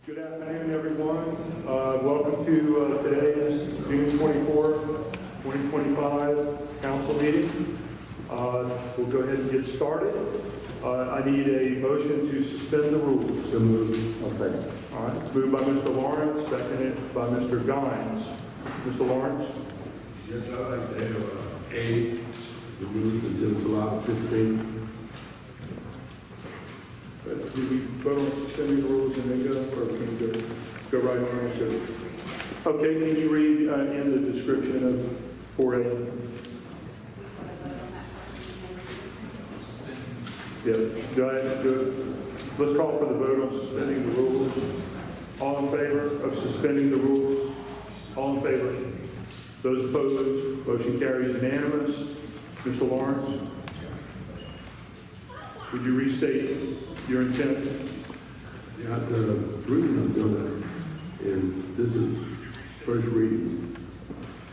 Good afternoon, everyone. Welcome to today's June 24th, 2025 council meeting. We'll go ahead and get started. I need a motion to suspend the rules. So moved. I'll second. All right, moved by Mr. Lawrence, seconded by Mr. Gines. Mr. Lawrence? Yes, I'd like to have A, the rules until July 15th. Do we vote on suspending the rules and then go, or can we go right on into it? Okay, can you read in the description of 4A? Yeah, let's call for the vote on suspending the rules. All in favor of suspending the rules? All in favor? Those opposed? Motion carries unanimous. Mr. Lawrence? Would you restate your intent? Yeah, the reason I'm doing that is this is first reading,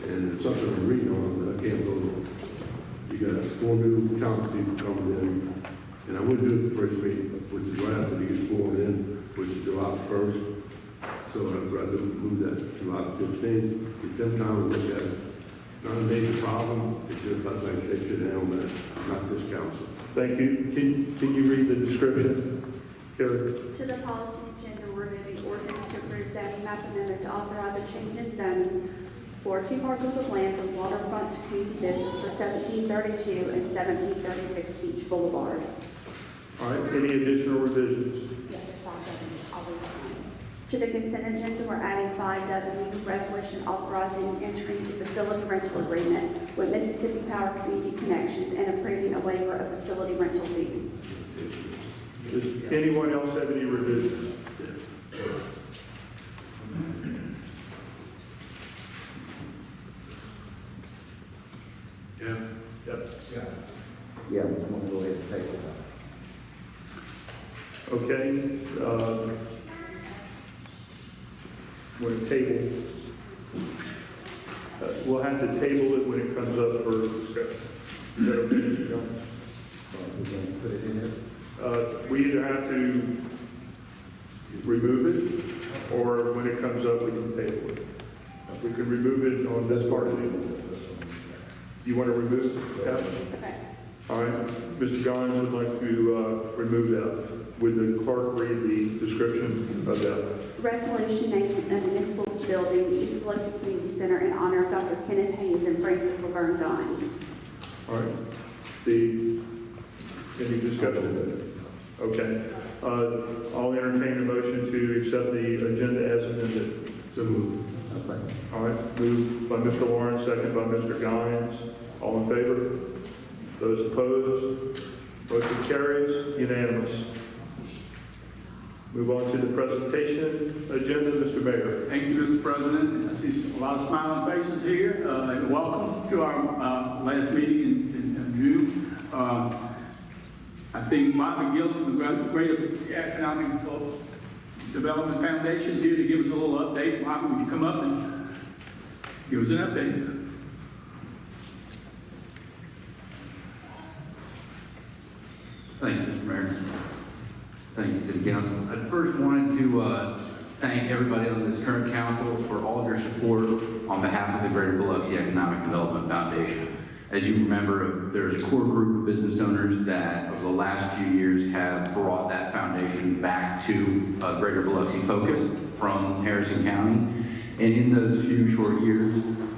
and it's something I'm reading on that I can't vote on. You got 4 new council people coming in, and I wouldn't do it the first meeting, which is right after they get sworn in, which is July 1st. So I'd rather move that to July 15th. Give them time to look at it. Not a major problem. It's just I think they should handle that, not this council. Thank you. Can you read the description, Carrie? To the policy agenda, we're moving ordinance to approve zoning map amendment to authorize a change in zoning for 2 parcels of land from waterfront to community business for 1732 and 1736 Beach Boulevard. All right, any additional revisions? Yes, 5W. I'll read that. To the consent agenda, we're adding 5W, resolution authorizing entry into facility rental agreement with Mississippi Power Community Connections and approving a waiver of facility rental fees. Does anyone else have any revisions? Yeah. Yep. Yeah, I'm going to go ahead and take it. Okay. We're going to table. We'll have to table it when it comes up for discussion. Is that okay, Mr. Jones? We're going to put it in this. We either have to remove it, or when it comes up, we can table it. We can remove it on this part of it. You want to remove it? Yeah? Okay. All right. Mr. Gines would like to remove that. Would the clerk read the description of that? Resolution naming a municipal building, the East Biloxi Community Center, in honor of Dr. Kenneth Hayes and Francis Laverne Gines. All right. Any discussion? Okay. I'll entertain a motion to accept the agenda as amended. So moved. I'll second. All right. Moved by Mr. Lawrence, second by Mr. Gines. All in favor? Those opposed? Motion carries unanimous. Move on to the presentation agenda, Mr. Mayor. Thank you, Mr. President. I see a lot of smiling faces here. Welcome to our last meeting in June. I think Bobby Gill from the Great Economic Development Foundation is here to give us a little update. Bobby, would you come up and give us an update? Thank you, Mr. Mayor. Thank you, City Council. I first wanted to thank everybody on this current council for all of your support on behalf of the Greater Biloxi Economic Development Foundation. As you remember, there's a core group of business owners that over the last few years have brought that foundation back to Greater Biloxi focus from Harrison County. And in those few short years,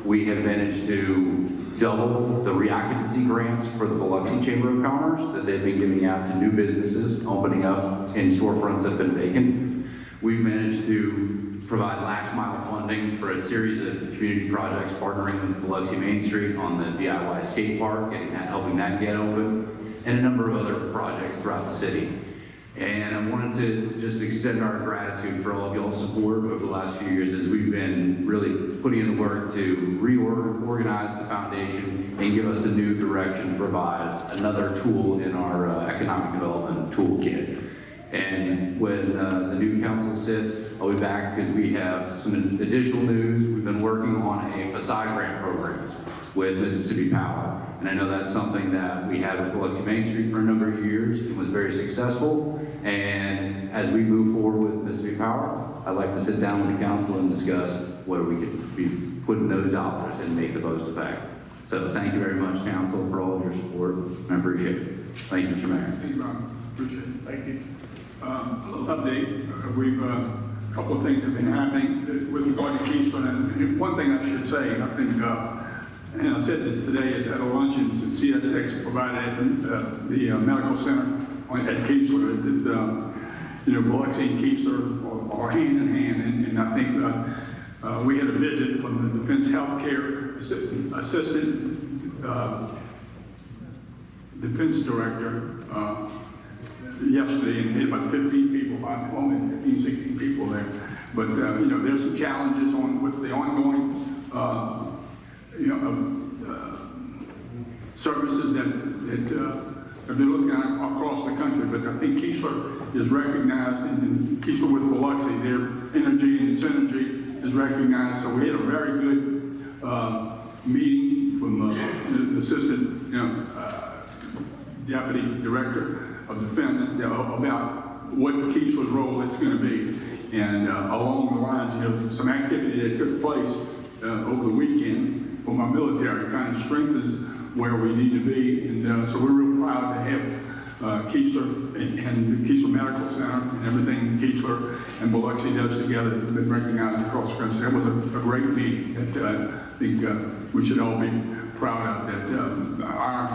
we have managed to double the reoccupancy grants for the Biloxi Chamber of Commerce that they've been giving out to new businesses opening up in storefronts that have been vacant. We've managed to provide last mile funding for a series of community projects partnering with Biloxi Main Street on the DIY skate park, helping that get open, and a number of other projects throughout the city. And I wanted to just extend our gratitude for all of y'all's support over the last few years as we've been really putting in the work to reorganize the foundation and give us a new direction to provide another tool in our economic development toolkit. And when the new council sits, I'll be back because we have some additional news. We've been working on a facade grant program with Mississippi Power. And I know that's something that we had with Biloxi Main Street for a number of years and was very successful. And as we move forward with Mississippi Power, I'd like to sit down with the council and discuss where we could be putting those dollars and make the most effect. So thank you very much, council, for all of your support. I appreciate it. Thank you, Mr. Mayor. Thank you, Ron. Appreciate it. Thank you. A little update. We've, a couple of things have been happening with regard to Keystone. And one thing I should say, I think, and I said this today at a luncheon that CSX provided at the medical center at Keystone, that, Biloxi and Keystone are hand in hand. And I think we had a visit from the Defense Healthcare Assistant Defense Director yesterday, and had about 15 people, only 15, 16 people there. But, there's some challenges with the ongoing, services that they're looking at across the country. But I think Keesler is recognized, and Keesler with Biloxi, their energy and synergy is recognized. So we had a very good meeting from the assistant, deputy director of defense about what Keesler's role is going to be. And along the lines, some activity that took place over the weekend for my military kind of strengthens where we need to be. And so we're real proud to have Keesler and the Keesler Medical Center and everything Keesler and Biloxi does together has been recognized across the country. That was a great meeting that I think we should all be proud of. That our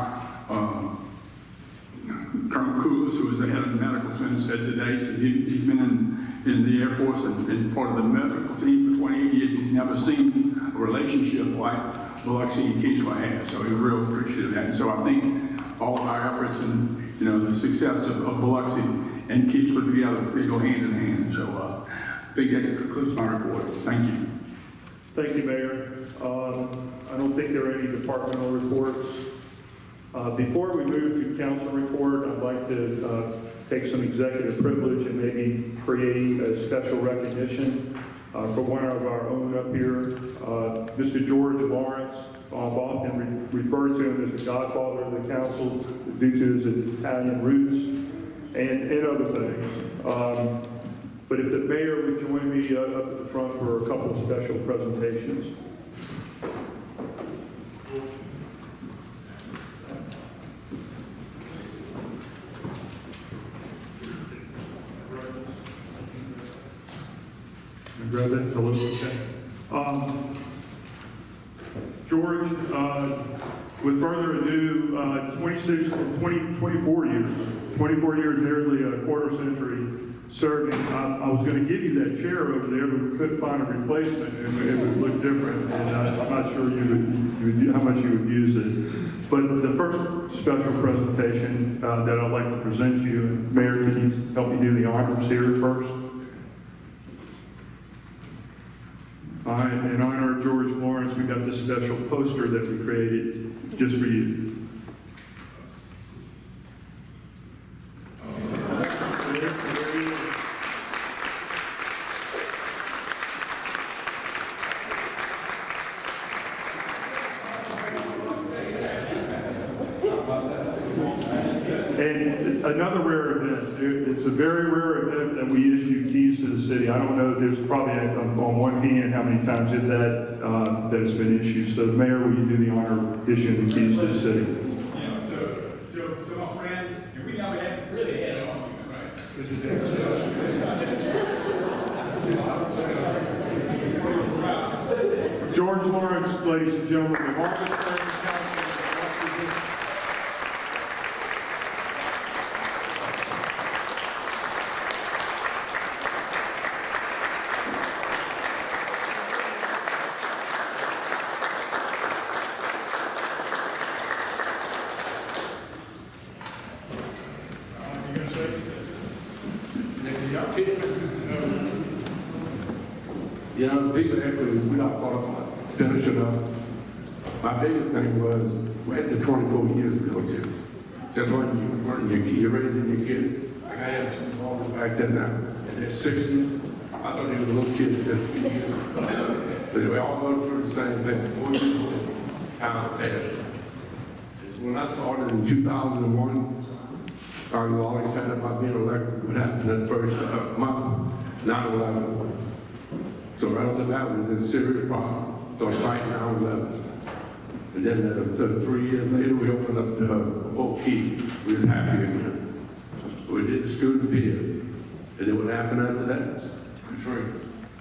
Colonel Koulis, who is the head of the medical center, said today, he's been in the Air Force and been part of the medical team for 28 years. He's never seen a relationship like Biloxi and Keesler has. So he's real appreciative of that. And so I think all of our efforts and the success of Biloxi and Keesler together, they go hand in hand. So I think that concludes my report. Thank you. Thank you, Mayor. I don't think there are any departmental reports. Before we move to council report, I'd like to take some executive privilege and maybe create a special recognition for one of our own up here, Mr. George Lawrence. I've often referred to him as the godfather of the council due to his Italian roots and other things. But if the mayor would join me up at the front for a couple of special presentations. George, with further ado, 24 years, nearly a quarter century serving. I was going to give you that chair over there, but we couldn't find a replacement, and it would look different, and I'm not sure how much you would use it. But the first special presentation that I'd like to present you, and Mayor, can you help me do the honors here first? All right, in honor of George Lawrence, we got this special poster that we created just for you. And another rare event, it's a very rare event that we issue keys to the city. I don't know, there's probably on one hand how many times if that's been issued. So Mayor, will you do the honor of issuing the keys to the city? To my friend, and we never had really had an argument, right? George Lawrence, ladies and gentlemen, the longest serving councilman. People actually, we not thought about finishing up. My biggest thing was, we had the 24 years ago, too. Just when you're raising your kids. Like I had two daughters back then now, in their 60s. I thought they were little kids then. But we all go through the same thing. Time passed. When I started in 2001, You always said about being elected, what happened that first month, 9/11. So right off the bat, we was in serious problem, so fighting 9/11. And then 3 years later, we opened up the Oak Key. We was happy again. We did the student pier. And then what happened after that? Katrina,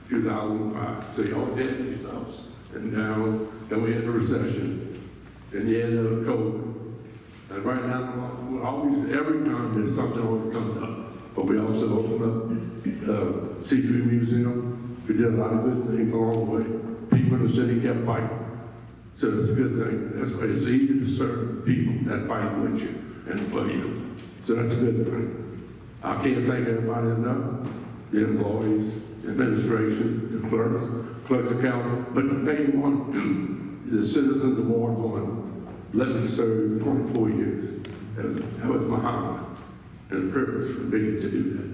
2005. So y'all did yourselves. And now, then we had the recession. Then the end of COVID. And right now, we always, every time there's something always comes up. But we also opened up the C3 Museum. We did a lot of good things along the way. People in the city kept fighting. So it's a good thing. That's why it's easy to serve people that fight with you and for you. So that's a good thing. I can't thank everybody enough. The employees, the administration, the clerks of council, but the main one, the citizens of Ward 1. Let me serve 24 years. That was my honor and a privilege for me to do that.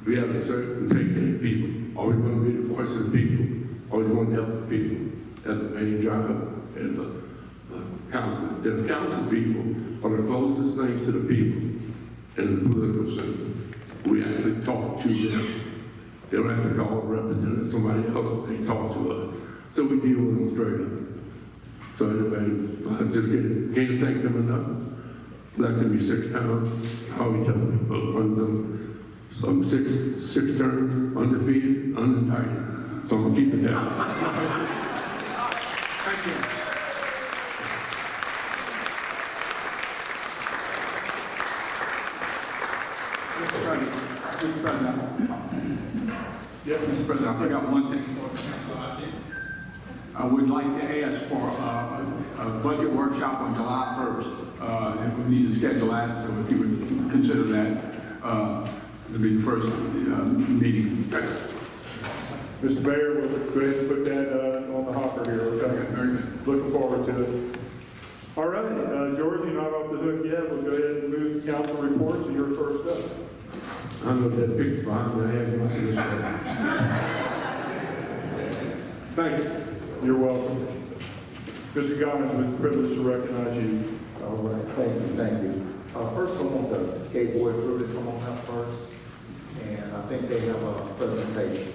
We have to serve and take care of people. Always want to be the voice of the people. Always want to help the people. That's the main job. And the council people are the closest thing to the people in the political system. We actually talk to them. They don't have to call a representative, somebody else, they talk to us. So we deal with them straight up. So anyway, I just can't thank them enough. Elected me 6 times. I always tell people, run them six terms, undefeated, undefeated. So I'm gonna keep it down. Thank you. Mr. President. Yeah. Mr. President, I forgot one thing. I would like to ask for a budget workshop on July 1st. If we need to schedule that, so if you would consider that to be the first meeting. Mr. Mayor, we'll go ahead and put that on the hopper here, okay? Very good. Looking forward to it. All right, George, you're not off the hook yet. We'll go ahead and move to council reports, and you're first up. I looked at that picture behind me, I had much of this. Thank you. You're welcome. Mr. Gommons, with the privilege to recognize you. All right, thank you. First, I want the skateboard crew to come on up first, and I think they have a presentation.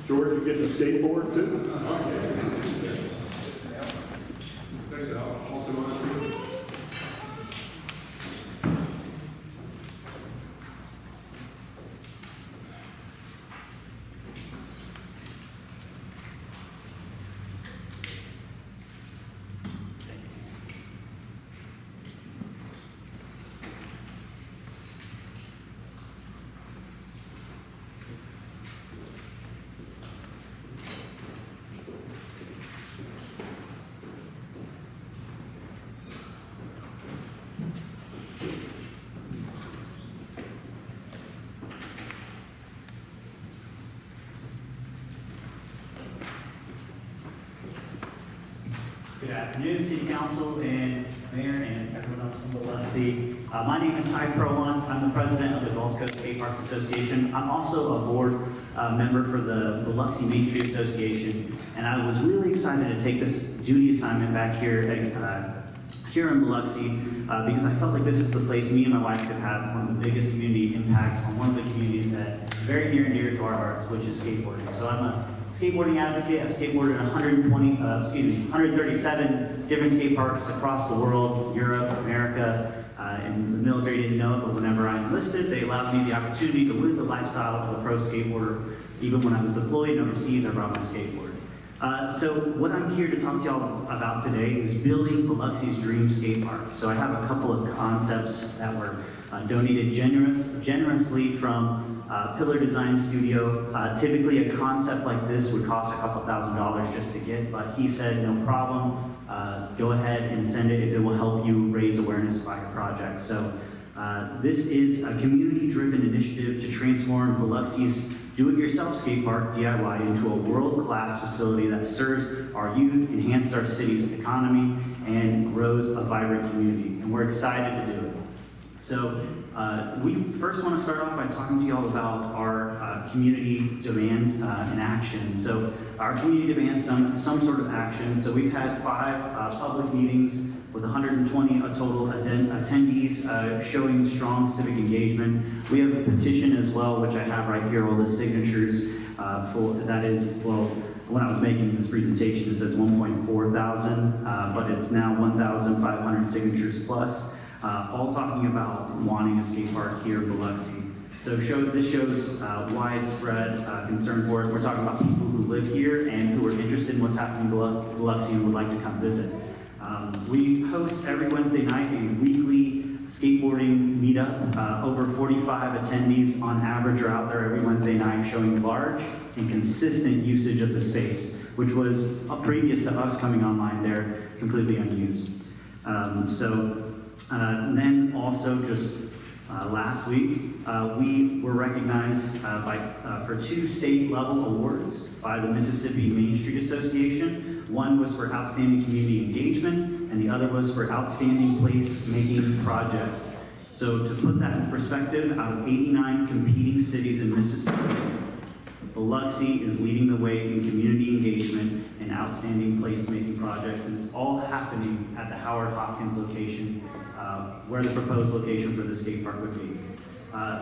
George, you get the skateboard too? Good afternoon, City Council and Mayor and everyone else from Biloxi. My name is Ty Prolon. I'm the president of the Gulf Coast Skate Parks Association. I'm also a board member for the Biloxi Main Street Association, and I was really excited to take this duty assignment back here in Biloxi because I felt like this is the place me and my wife could have one of the biggest community impacts on one of the communities that is very near and dear to our hearts, which is skateboarding. So I'm a skateboarding advocate. I've skateboarded 137 different skate parks across the world, Europe, America, and the military didn't know it, but whenever I enlisted, they allowed me the opportunity to live the lifestyle of a pro skateboarder. Even when I was deployed overseas, I brought my skateboard. So what I'm here to talk to y'all about today is building Biloxi's dream skate park. So I have a couple of concepts that were donated generously from Pillar Design Studio. Typically a concept like this would cost a couple $1,000s just to get, but he said, no problem, go ahead and send it if it will help you raise awareness about your project. So this is a community-driven initiative to transform Biloxi's do-it-yourself skate park, DIY, into a world-class facility that serves our youth, enhances our city's economy, and grows a vibrant community. And we're excited to do it. So we first want to start off by talking to you all about our community demand and action. So our community demands some sort of action. So we've had 5 public meetings with 120 total attendees showing strong civic engagement. We have a petition as well, which I have right here, all the signatures for, that is, well, when I was making this presentation, it says 1.4 thousand, but it's now 1,500 signatures plus, all talking about wanting a skate park here in Biloxi. So this shows widespread concern for it. We're talking about people who live here and who are interested in what's happening in Biloxi and would like to come visit. We host every Wednesday night a weekly skateboarding meetup. Over 45 attendees on average are out there every Wednesday night showing large and consistent usage of the space, which was previous to us coming online there, completely unused. Then also just last week, we were recognized for 2 state-level awards by the Mississippi Main Street Association. One was for outstanding community engagement, and the other was for outstanding place-making projects. So to put that in perspective, out of 89 competing cities in Mississippi, Biloxi is leading the way in community engagement and outstanding place-making projects, and it's all happening at the Howard Hopkins location, where the proposed location for the skate park would be.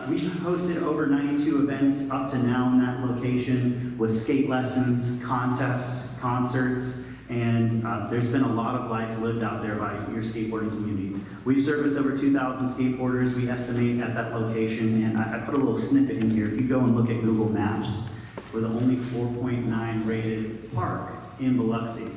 We've hosted over 92 events up to now in that location with skate lessons, contests, concerts, and there's been a lot of life lived out there by your skateboarding community. We've serviced over 2,000 skateboarders, we estimate, at that location, and I put a little snippet in here. If you go and look at Google Maps, we're the only 4.9 rated park in Biloxi.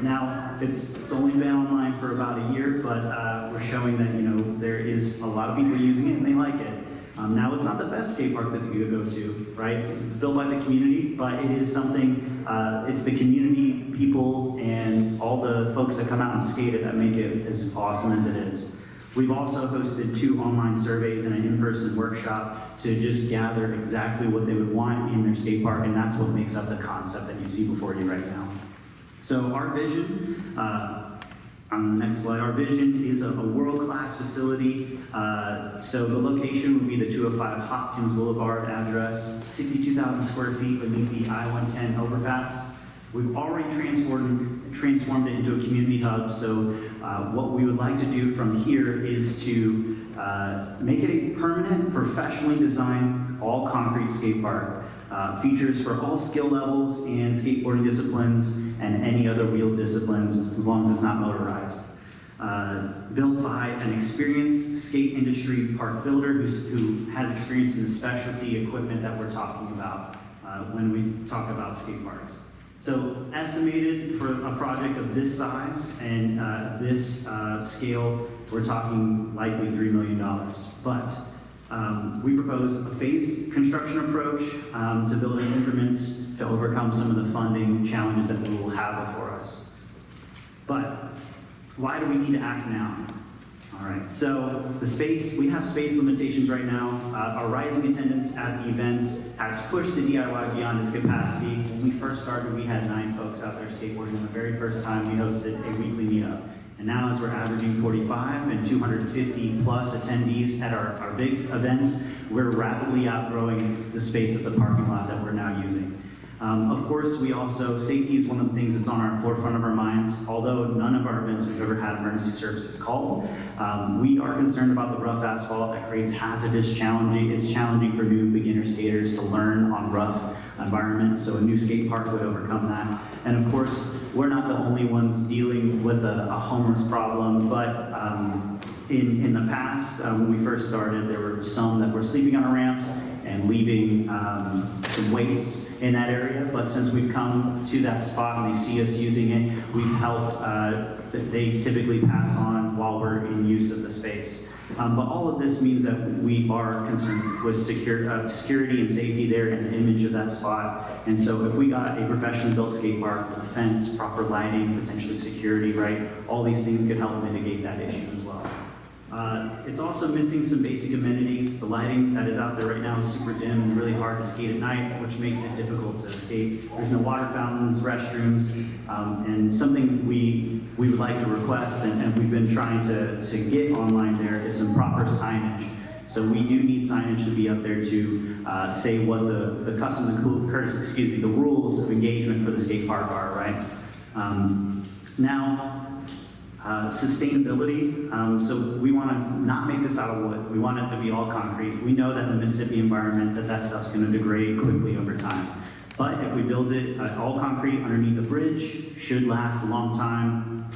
Now, it's only been online for about a year, but we're showing that, there is a lot of people using it and they like it. Now, it's not the best skate park that you go to, right? It's built by the community, but it is something, it's the community people and all the folks that come out and skate it that make it as awesome as it is. We've also hosted 2 online surveys and an in-person workshop to just gather exactly what they would want in their skate park, and that's what makes up the concept that you see before you right now. So our vision, on the next slide, our vision is a world-class facility. So the location would be the 205 Hopkins Boulevard address, 62,000 square feet beneath the I-110 overpass. We've already transformed it into a community hub, so what we would like to do from here is to make it a permanent, professionally designed, all-concrete skate park. Features for all skill levels and skateboarding disciplines and any other wheel disciplines, as long as it's not motorized. Built by an experienced skate industry park builder who has experience in the specialty equipment that we're talking about when we talk about skate parks. So estimated for a project of this size and this scale, we're talking likely $3 million. But we propose a phased construction approach to build in increments to overcome some of the funding challenges that we will have before us. But why do we need to act now? All right, so we have space limitations right now. Our rising attendance at the events has pushed the DIY beyond its capacity. When we first started, we had 9 folks out there skateboarding. The very first time we hosted a weekly meetup. And now as we're averaging 45 and 250 plus attendees at our big events, we're rapidly outgrowing the space of the parking lot that we're now using. Of course, safety is one of the things that's on our forefront of our minds. Although none of our events we've ever had emergency services called, we are concerned about the rough asphalt that creates hazardous challenging. It's challenging for new beginner skaters to learn on rough environment, so a new skate park would overcome that. And of course, we're not the only ones dealing with a homeless problem, but in the past, when we first started, there were some that were sleeping on our ramps and leaving some wastes in that area, but since we've come to that spot and they see us using it, we've helped, they typically pass on while we're in use of the space. But all of this means that we are concerned with security and safety there and the image of that spot. And so if we got a professionally built skate park with a fence, proper lighting, potentially security, right, all these things could help mitigate that issue as well. It's also missing some basic amenities. The lighting that is out there right now is super dim and really hard to skate at night, which makes it difficult to skate. There's no water fountains, restrooms, and something we would like to request, and we've been trying to get online there, is some proper signage. So we do need signage to be up there to say what the custom and courtesy, the rules of engagement for the skate park are, right? Sustainability, so we want to not make this out of wood. We want it to be all concrete. We know that in the Mississippi environment that stuff's going to degrade quickly over time. But if we build it all concrete underneath the bridge, should last a long time.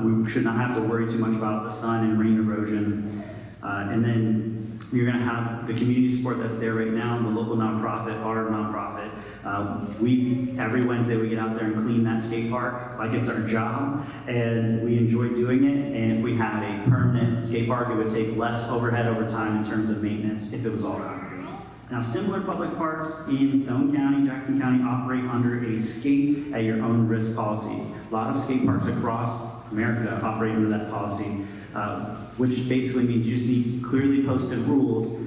We should not have to worry too much about the sun and rain erosion. And then you're going to have the community support that's there right now, the local nonprofit, our nonprofit. Every Wednesday we get out there and clean that skate park like it's our job, and we enjoy doing it. And if we had a permanent skate park, it would take less overhead over time in terms of maintenance if it was all concrete. Now, similar public parks in Stone County, Jackson County operate under a skate at your own risk policy. A lot of skate parks across America operate under that policy. Which basically means you just need clearly posted rules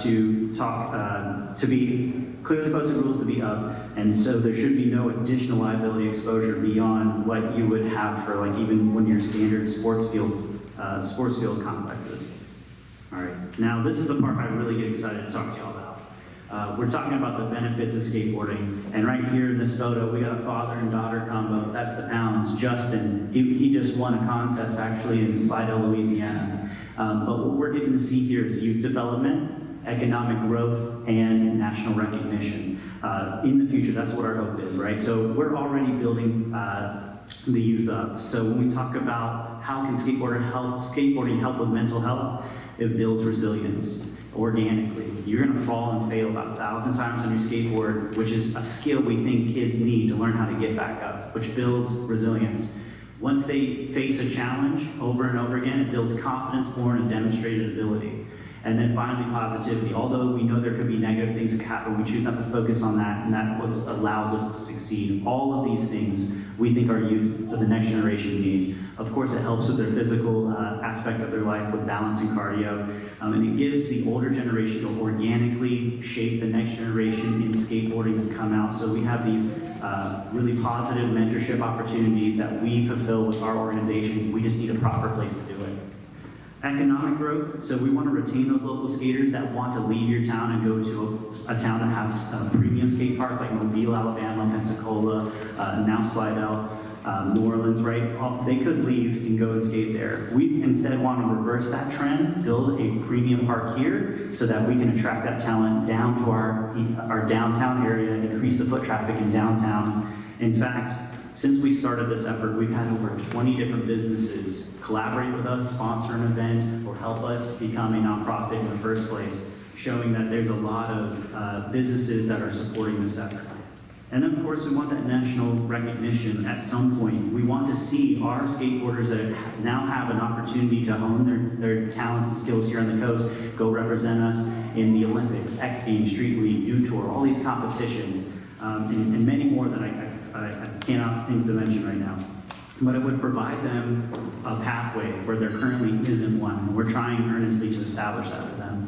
to be clearly posted rules to be up, and so there should be no additional liability exposure beyond what you would have for like even when your standard sports field complexes. All right, now this is the part I really get excited to talk to y'all about. We're talking about the benefits of skateboarding, and right here in this photo, we got a father and daughter combo. That's the Pounds. Justin, he just won a contest actually in Slidell, Louisiana. But what we're getting to see here is youth development, economic growth, and national recognition. In the future, that's what our hope is, right? So we're already building the youth up. So when we talk about how can skateboarding help with mental health, it builds resilience. Organically. You're going to fall and fail about 1,000 times on your skateboard, which is a skill we think kids need to learn how to get back up, which builds resilience. Once they face a challenge over and over again, it builds confidence born and demonstrated ability. And then finally, positivity. Although we know there could be negative things that happen, we choose not to focus on that, and that's what allows us to succeed. All of these things we think our youth, the next generation, need. Of course, it helps with their physical aspect of their life with balance and cardio, and it gives the older generation to organically shape the next generation in skateboarding that come out. So we have these really positive mentorship opportunities that we fulfill with our organization. We just need a proper place to do it. Economic growth, so we want to retain those local skaters that want to leave your town and go to a town that has a premium skate park like Mobile, Alabama, Pensacola, now Slidell, New Orleans, right? They could leave and go and skate there. We instead want to reverse that trend, build a premium park here so that we can attract that talent down to our downtown area, increase the foot traffic in downtown. In fact, since we started this effort, we've had over 20 different businesses collaborate with us, sponsor an event, or help us become a nonprofit in the first place, showing that there's a lot of businesses that are supporting this effort. And then, of course, we want that national recognition at some point. We want to see our skateboarders that now have an opportunity to hone their talents and skills here on the coast go represent us in the Olympics, X Games, Street League, U Tour, all these competitions, and many more that I cannot think to mention right now. But it would provide them a pathway where there currently isn't one. And we're trying earnestly to establish that for them.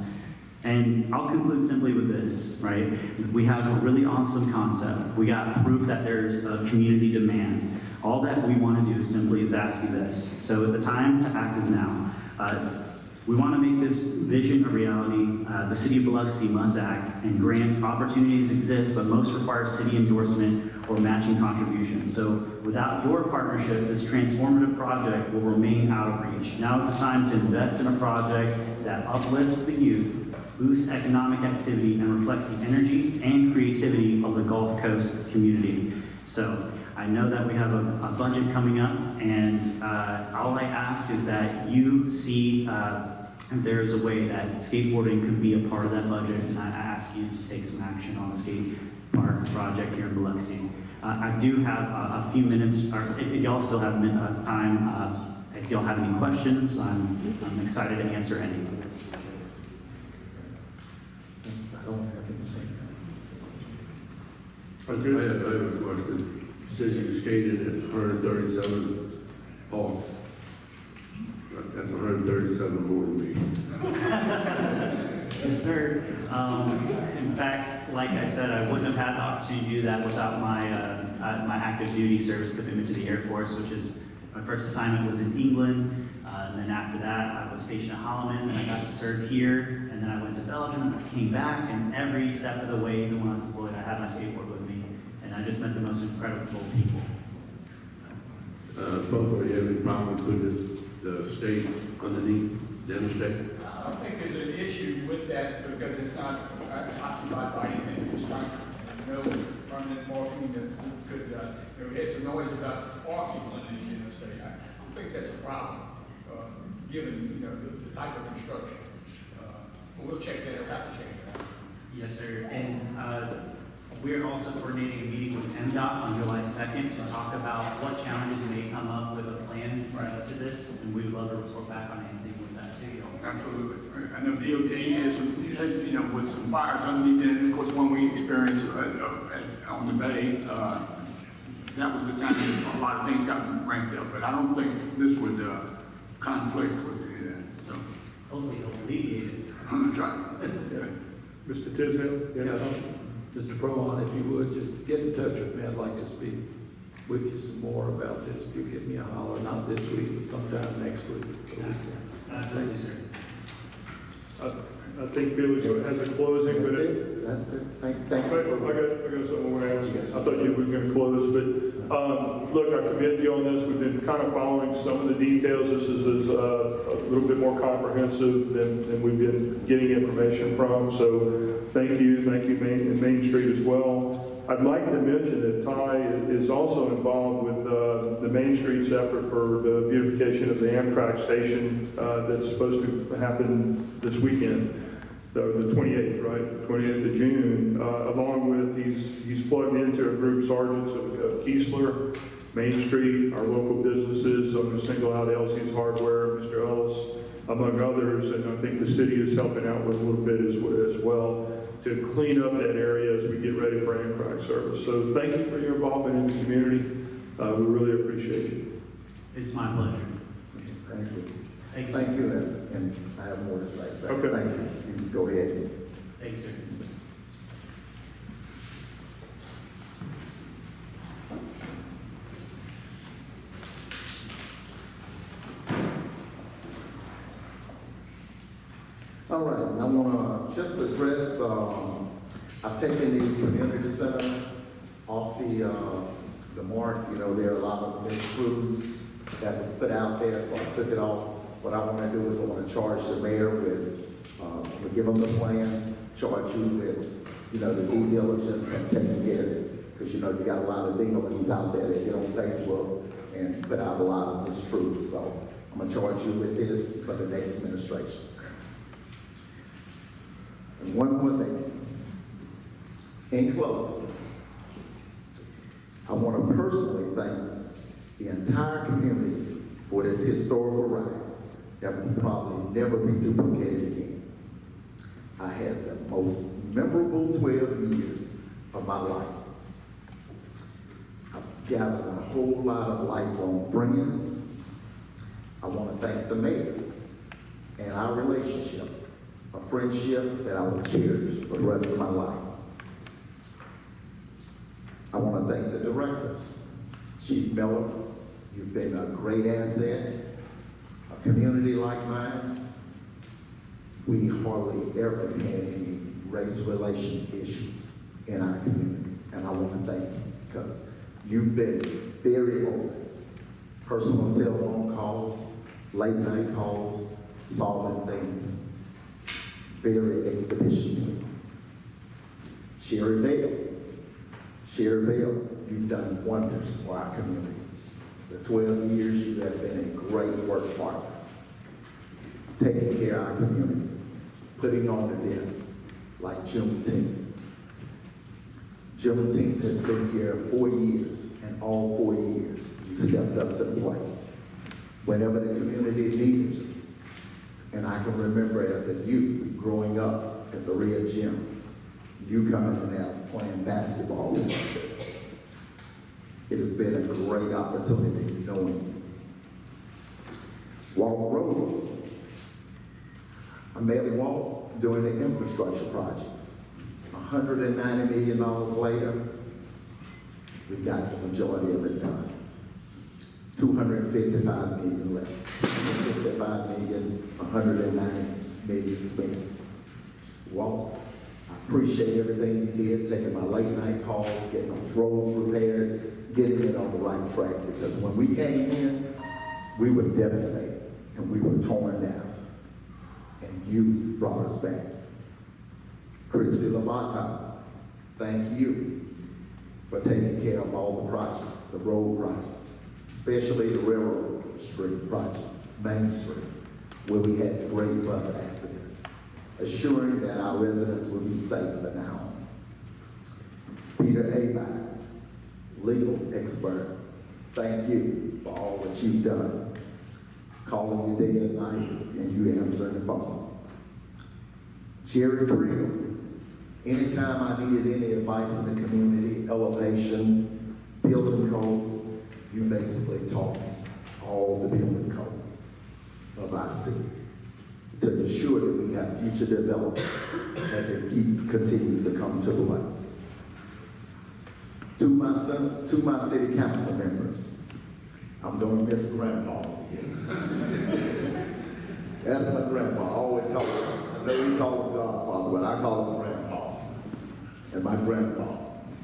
And I'll conclude simply with this, right? We have a really awesome concept. We got proof that there's a community demand. All that we want to do simply is ask you this. So the time to act is now. We want to make this vision a reality. The city of Biloxi must act, and grant opportunities exist, but most require city endorsement or matching contributions. So without your partnership, this transformative project will remain out of reach. Now is the time to invest in a project that uplifts the youth, boosts economic activity, and reflects the energy and creativity of the Gulf Coast community. So I know that we have a budget coming up, and all I ask is that you see if there is a way that skateboarding could be a part of that budget, and I ask you to take some action on the skate park project here in Biloxi. I do have a few minutes, or if y'all still have time, if y'all have any questions, I'm excited to answer any. I don't have anything. I have a question. You said you skated at 137 off. That's 137 more sir. In fact, like I said, I wouldn't have had the opportunity to do that without my my active duty service commitment to the Air Force, which is my first assignment was in England. And then after that, I was stationed at Holloman, and I got to serve here. And then I went to Belgium, and I came back, and every step of the way, even when I was deployed, I had my skateboard with me. And I just met the most incredible people. Bubba, you have any problem with putting the state underneath the interstate? I don't think there's an issue with that because it's not occupied by anything. It's not, no permanent marking that could, we had some noise about parking on the interstate. I don't think that's a problem, given, the type of construction. But we'll check that, we'll have to check that out. Yes, sir. And we're also coordinating a meeting with MDOT on July 2nd to talk about what challenges may come up with a plan to this. And we would love to report back on anything with that too, y'all. Absolutely. I know DOT has some, with some fires underneath it, and of course, one we experienced on the bay, that was the time that a lot of things got ramped up, but I don't think this would conflict with that, so. Hopefully it'll alleviate it. I'm gonna try. Mr. Tisdale? Yeah, Mr. Prowan, if you would, just get in touch with me. I'd like to speak with you some more about this. If you give me a holler, not this week, but sometime next week. Absolutely, sir. I think Felix has a closing, but That's it, that's it. Thank I you. got something I want to ask. I thought you were going to close, but look, I commend you on this. We've been kind of following some of the details. This is a little bit more comprehensive than we've been getting information from. So thank you Main Street as well. I'd like to mention that Ty is also involved with the Main Street's effort for the beautification of the Amtrak station that's supposed to happen this weekend. The 28th, right? 28th of June, along with, he's plugged into a group, Sergeants of Keesler, Main Street, our local businesses. I'm going to single out Elsie's Hardware, Mr. Ellis, among others, and I think the city is helping out with a little bit as well to clean up that area as we get ready for Amtrak service. So thank you for your involvement in the community. We really appreciate you. It's my pleasure. Thank you. Thank you, Thank sir. you, and I have more to say. but Okay. Thank you. You can go ahead. Thanks, sir. All right, I want to just address, I've taken the community center off the mark. There are a lot of miscrews that was put out there, so I took it off. What I want to do is I want to charge the mayor with, we'll give them the plans, charge you with, the due diligence of taking care of this. Because, you got a lot of dealings out there that get on Facebook and put out a lot of mistruths. So I'm going to charge you with this for the next administration. And one more thing. In closing, I want to personally thank the entire community for this historical ride that will probably never be duplicated again. I had the most memorable 12 years of my life. I've gathered a whole lot of lifelong friends. I want to thank the mayor and our relationship, a friendship that I will cherish for the rest of my life. I want to thank the directors. Chief Miller, you've been a great asset. A community like mine, we hardly ever had any race relation issues in our community. And I want to thank you because you've been very open. Personal cell phone calls, late night calls, solving things very expeditiously. Sherry Bell, you've done wonders for our community. The 12 years you have been a great work partner, taking care of our community, putting on events like Juneteenth. Juneteenth has been here 4 years, and all 4 years you stepped up to the plate. Whenever the community needed us, and I can remember as a youth growing up at the Rio Gym, you coming in there playing basketball with us. It has been a great opportunity knowing you. Walt Road. I met Walt doing the infrastructure projects. $190 million later, we got the majority of it done. 255 million left. 55 million, 190 million spent. Well, I appreciate everything you did, taking my late night calls, getting those roads repaired, getting it on the right track, because when we came in, we were devastated and we were torn down. And you brought us back. Christy Labata, thank you for taking care of all the projects, the road projects, especially the railroad street project, Main Street, where we had the great bus accident, assuring that our residents will be safe from now on. Peter Abad, legal expert, thank you for all that you've done, calling you day and night, and you answering the phone. Jerry Creel, anytime I needed any advice in the community, elevation, building codes, you basically taught me all the building codes of our city to ensure that we have future development as it continues to come to Biloxi. To my city council members, I'm going to miss Grandpa. That's my grandpa. I always call him, I know you call him Godfather, but I call him Grandpa. And my grandpa,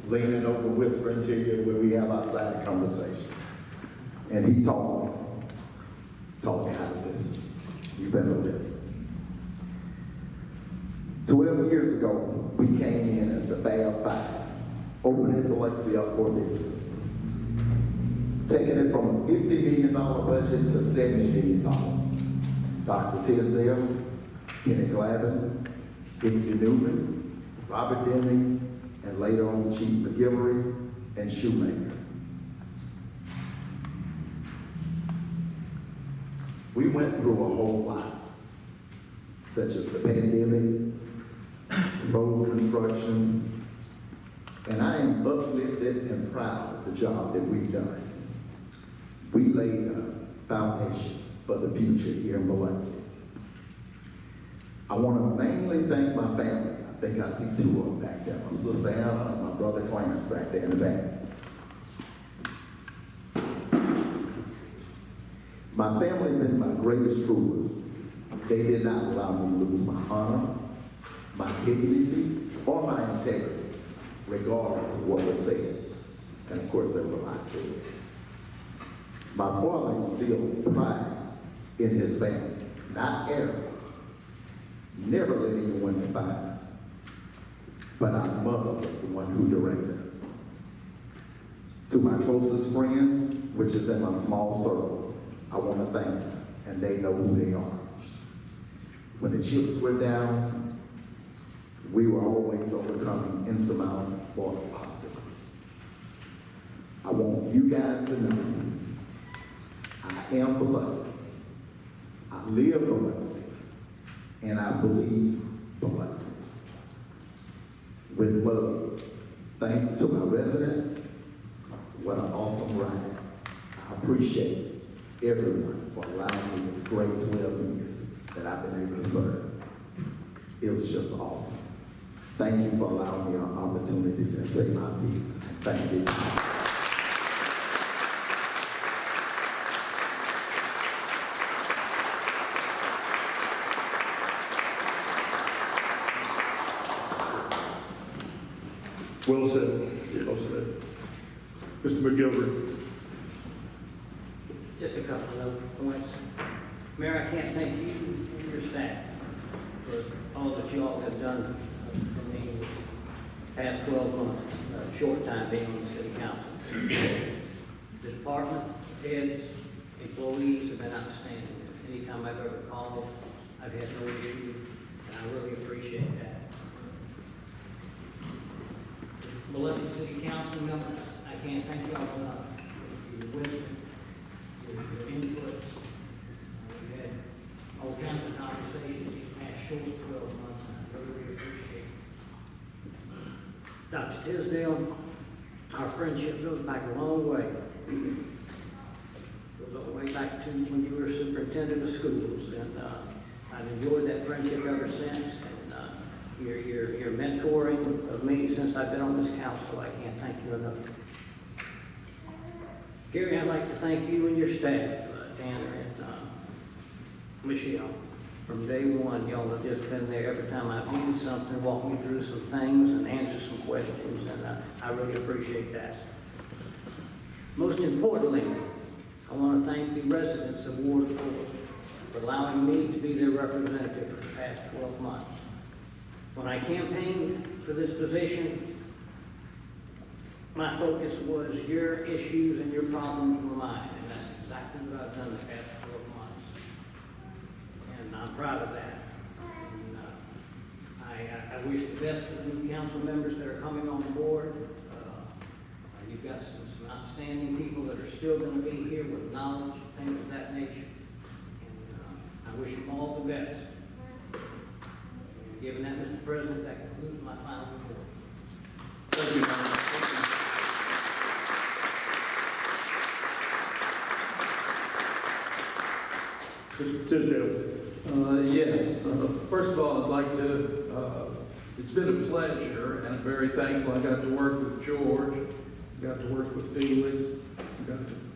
leaning over, whispering to you where we have our side conversations. And he taught me how to listen. You better listen. 12 years ago, we came in as the Fab Five, opening Biloxi up for business. Taking it from a $50 million budget to $70 million. Dr. Tisdale, Kenny Glavin, Dixie Newman, Robert Deming, and later on Chief McGivery and Shoemaker. We went through a whole lot, such as the pandemics, road construction, and I am uplifted and proud of the job that we've done. We laid a foundation for the future here in Biloxi. I want to mainly thank my family. I think I see two of them back there, my sister Anna and my brother Clarence back there in the back. My family been my greatest troopers. They did not allow me to lose my honor, my dignity, or my integrity, regardless of what was said. And of course, there was a lot said. My father instilled pride in his family, not arrogance. Never let anyone define us. But our mother was the one who directed us. To my closest friends, which is in my small circle, I want to thank them, and they know who they are. When the chips were down, we were always overcoming insurmountable obstacles. I want you guys to know I am Biloxi. I live Biloxi, and I believe Biloxi. With love, thanks to my residents, what an awesome ride. I appreciate everyone for allowing me this great 12 years that I've been able to serve. It was just awesome. Thank you for allowing me an opportunity to say my piece. Thank you. Well said. Well said. Mr. McGilvery. Just a couple of points. Mayor, I can't thank you and your staff for all that you all have done for me in the past 12 months, short time being on the city council. The department heads, employees have been outstanding. Anytime I've ever called, I've had no issue, and I really appreciate that. Biloxi City Council members, I can't thank you all enough for your wisdom, your input. We've had all kinds of conversations these past short 12 months, and I really appreciate it. Dr. Tisdale, our friendship goes back a long way. Goes all the way back to when you were superintendent of schools, and I've enjoyed that friendship ever since. And your mentoring of me since I've been on this council. I can't thank you enough. Gary, I'd like to thank you and your staff, Tanner and Michelle. From day one, y'all have just been there every time I've needed something, walked me through some things and answered some questions, and I really appreciate that. Most importantly, I want to thank the residents of Ward 4 for allowing me to be their representative for the past 12 months. When I campaigned for this position, my focus was your issues and your problems were mine, and that's exactly what I've done the past 12 months. And I'm proud of that. And, I wish the best for the new council members that are coming on board. You've got some outstanding people that are still going to be here with knowledge, things of that nature. And I wish them all the best. And given that, Mr. President, that concludes my final report. Thank you. Mr. Tisdale. Yes. First of all, I'd like to, it's been a pleasure, and I'm very thankful I got to work with George, got to work with Felix,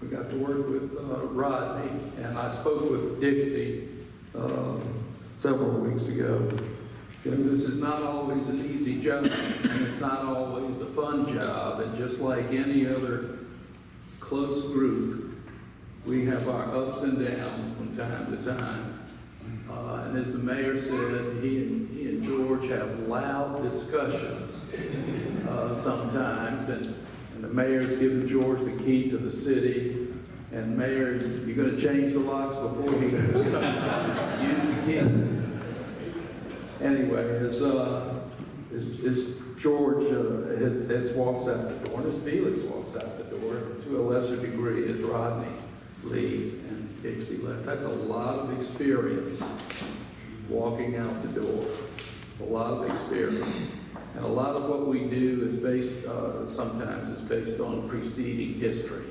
we got to work with Rodney, and I spoke with Dixie several weeks ago. You know, this is not always an easy job, and it's not always a fun job, and just like any other close group, we have our ups and downs from time to time. And as the mayor said, he and George have loud discussions sometimes, and the mayor's giving George the key to the city, and Mayor, you're going to change the locks before he use the key. Anyway, as George as walks out the door, and as Felix walks out the door, to a lesser degree as Rodney leaves and Dixie left. That's a lot of experience walking out the door. A lot of experience. And a lot of what we do is based, sometimes is based on preceding history.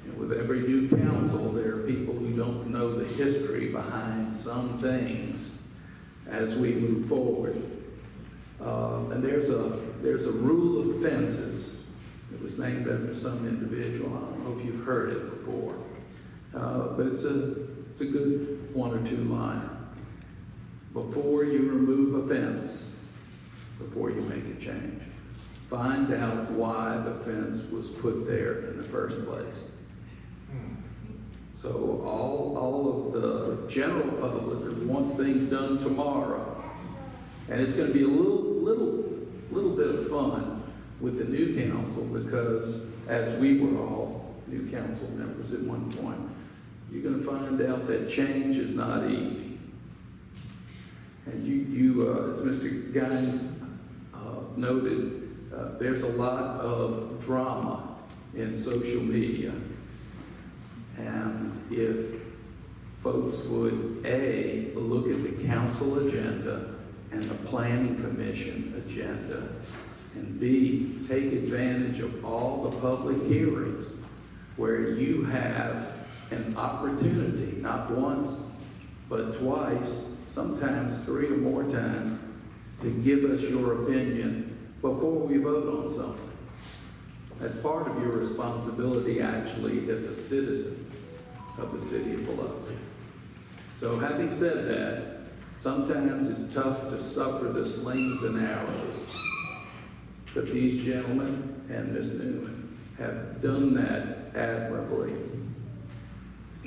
And with every new council, there are people who don't know the history behind some things as we move forward. And there's a rule of fences. It was named after some individual. I don't know if you've heard it before. But it's a good one or two line. Before you remove a fence, before you make a change, find out why the fence was put there in the first place. So all of the general public wants things done tomorrow, and it's going to be a little bit of fun with the new council, because as we were all new council members at one point, you're going to find out that change is not easy. And as Mr. Guines noted, there's a lot of drama in social media. And if folks would, A, look at the council agenda and the planning commission agenda, and B, take advantage of all the public hearings where you have an opportunity, not once, but twice, sometimes 3 or more times, to give us your opinion before we vote on something. That's part of your responsibility, actually, as a citizen of the city of Biloxi. So having said that, sometimes it's tough to suffer the slings and arrows, but these gentlemen and Ms. Newman have done that admirably.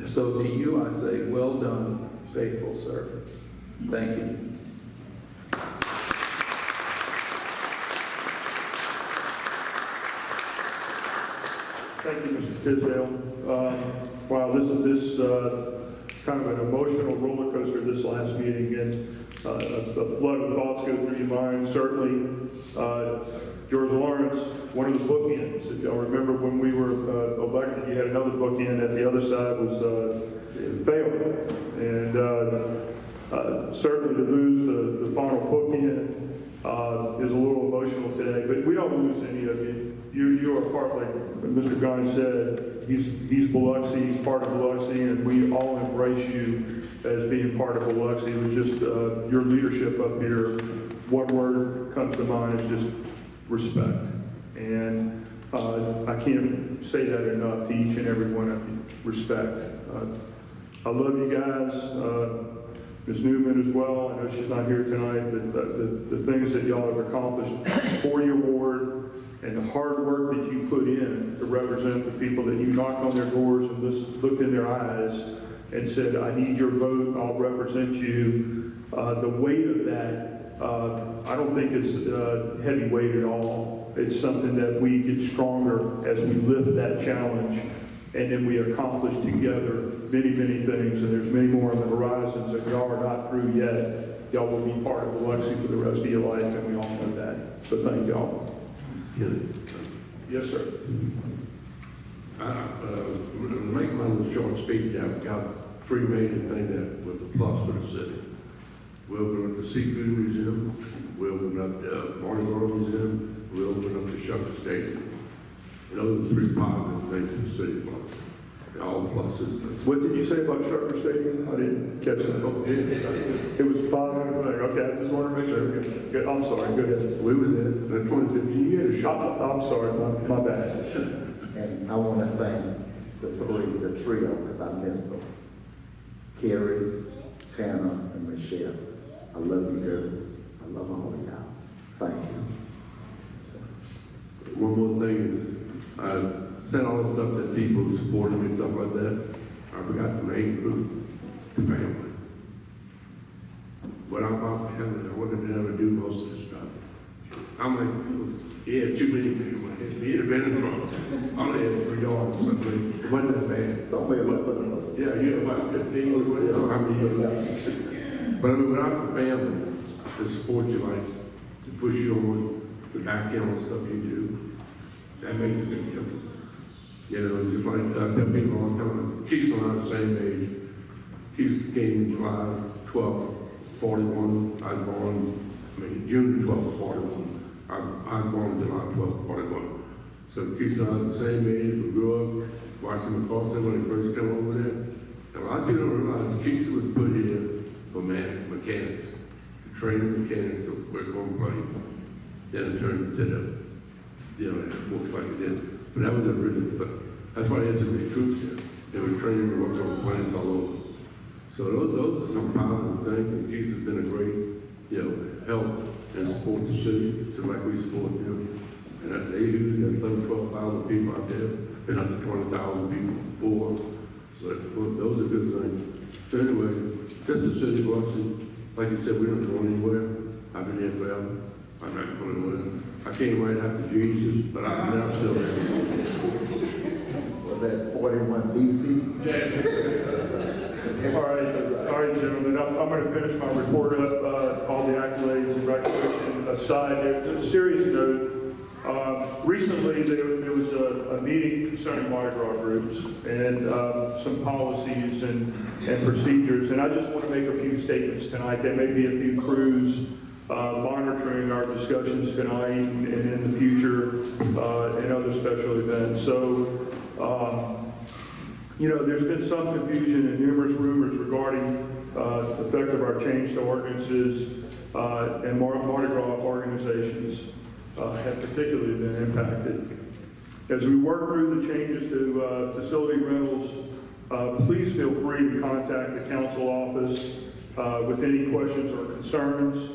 So to you, I say, well done, faithful servants. Thank you. Thank you, Mr. Tisdale. Wow, this kind of an emotional roller coaster this last meeting, and a flood of thoughts go through your mind. Certainly, George Lawrence, one of the bookends. If y'all remember when we were elected, you had another bookend, and the other side was failed. And certainly to lose the final bookend is a little emotional today, but we don't lose any of you. You are part, like Mr. Guines said, he's Biloxi, he's part of Biloxi, and we all embrace you as being part of Biloxi. It was just your leadership up here one word comes to mind is just respect. And I can't say that enough to each and every one of you. Respect. I love you guys. Ms. Newman as well. I know she's not here tonight, but the things that y'all have accomplished for your ward and the hard work that you put in to represent the people that you knocked on their doors and looked in their eyes and said, I need your vote, I'll represent you. The weight of that, I don't think it's heavy weight at all. It's something that we get stronger as we lift that challenge, and then we accomplish together many, many things, and there's many more on the horizons that y'all are not through yet. Y'all will be part of Biloxi for the rest of your life, and we all know that. So thank y'all. Yes, sir. To make my little short speech, I've got three major things that was a plus for the city. We opened up the Seafood Museum, we opened up the Mardi Gras Museum, we opened up the Shucker Stadium. And those are the three positive things in the city of Biloxi. They're all pluses. What did you say about Shucker Stadium? I didn't catch that. Oh, yeah. It was positive thing. Okay, I just want to make sure. Good. I'm sorry. Go ahead. We were there for 20, 15 years. I'm sorry. My bad. And I want to thank the trio, because I miss them. Carrie, Tanner, and Michelle. I love you girls. I love all of y'all. Thank you. One more thing, I said all the stuff that people supported me, stuff like that. I forgot the main group, the family. Without my family, I wouldn't have been able to do most of this stuff. I'm like, yeah, too many people. He'd have been in trouble. I only had 3 daughters, something. It wasn't that bad. Somebody left with us. Yeah, about 15 or whatever, how many years. But I mean, without the family, to support you, like, to push you on, to back you on stuff you do, that makes a big difference. You know, just like I tell people all the time, Keith's and I are the same age. Keith came July 12th, 41. I was born, June 12th, 41. I was born July 12th, 41. So Keith and I are the same age. We grew up watching McCarthy when he first came over there. And a lot of people don't realize Keith was put here for mechanics, to train mechanics to work on planes. Then it turned into the, works like it did. But that was a really, but that's why they had so many troops here. They were training to work on planes all over. So those are some positive things, and Keith has been a great, help and support the city, just like we support them. And that they usually got 12,000 people out there, been up to 20,000 people before. So those are good things. So anyway, just the city of Biloxi, like you said, we don't go anywhere. I've been here forever. I'm not going anywhere. I came right after Jesus, but I'm now still there. Was that 41 BC? Yeah. All right, gentlemen. I'm going to finish my report up. All the accolades and recognition aside. A serious note. Recently, there was a meeting concerning Mardi Gras groups and some policies and procedures. And I just want to make a few statements tonight. There may be a few crews monitoring our discussions tonight and in the future and other special events. So, there's been some confusion and numerous rumors regarding the effect of our change to ordinances and Mardi Gras organizations have particularly been impacted. As we work through the changes to facility rentals, please feel free to contact the council office with any questions or concerns.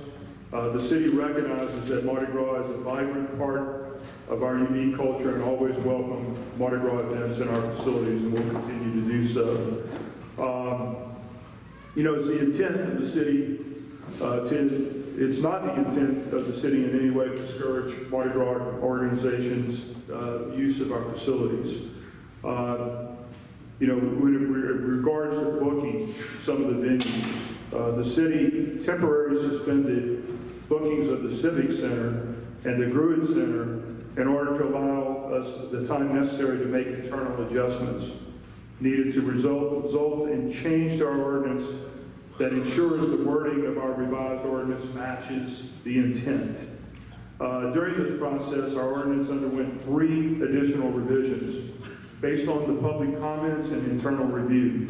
The city recognizes that Mardi Gras is a vibrant part of our unique culture and always welcome Mardi Gras events in our facilities, and we'll continue to do so. It's the intent of the city it's not the intent of the city in any way to discourage Mardi Gras organizations' use of our facilities. When it regards to booking some of the venues, the city temporarily suspended bookings of the Civic Center and the Gruid Center in order to allow us the time necessary to make internal adjustments needed to result in change to our ordinance that ensures the wording of our revised ordinance matches the intent. During this process, our ordinance underwent 3 additional revisions based on the public comments and internal review.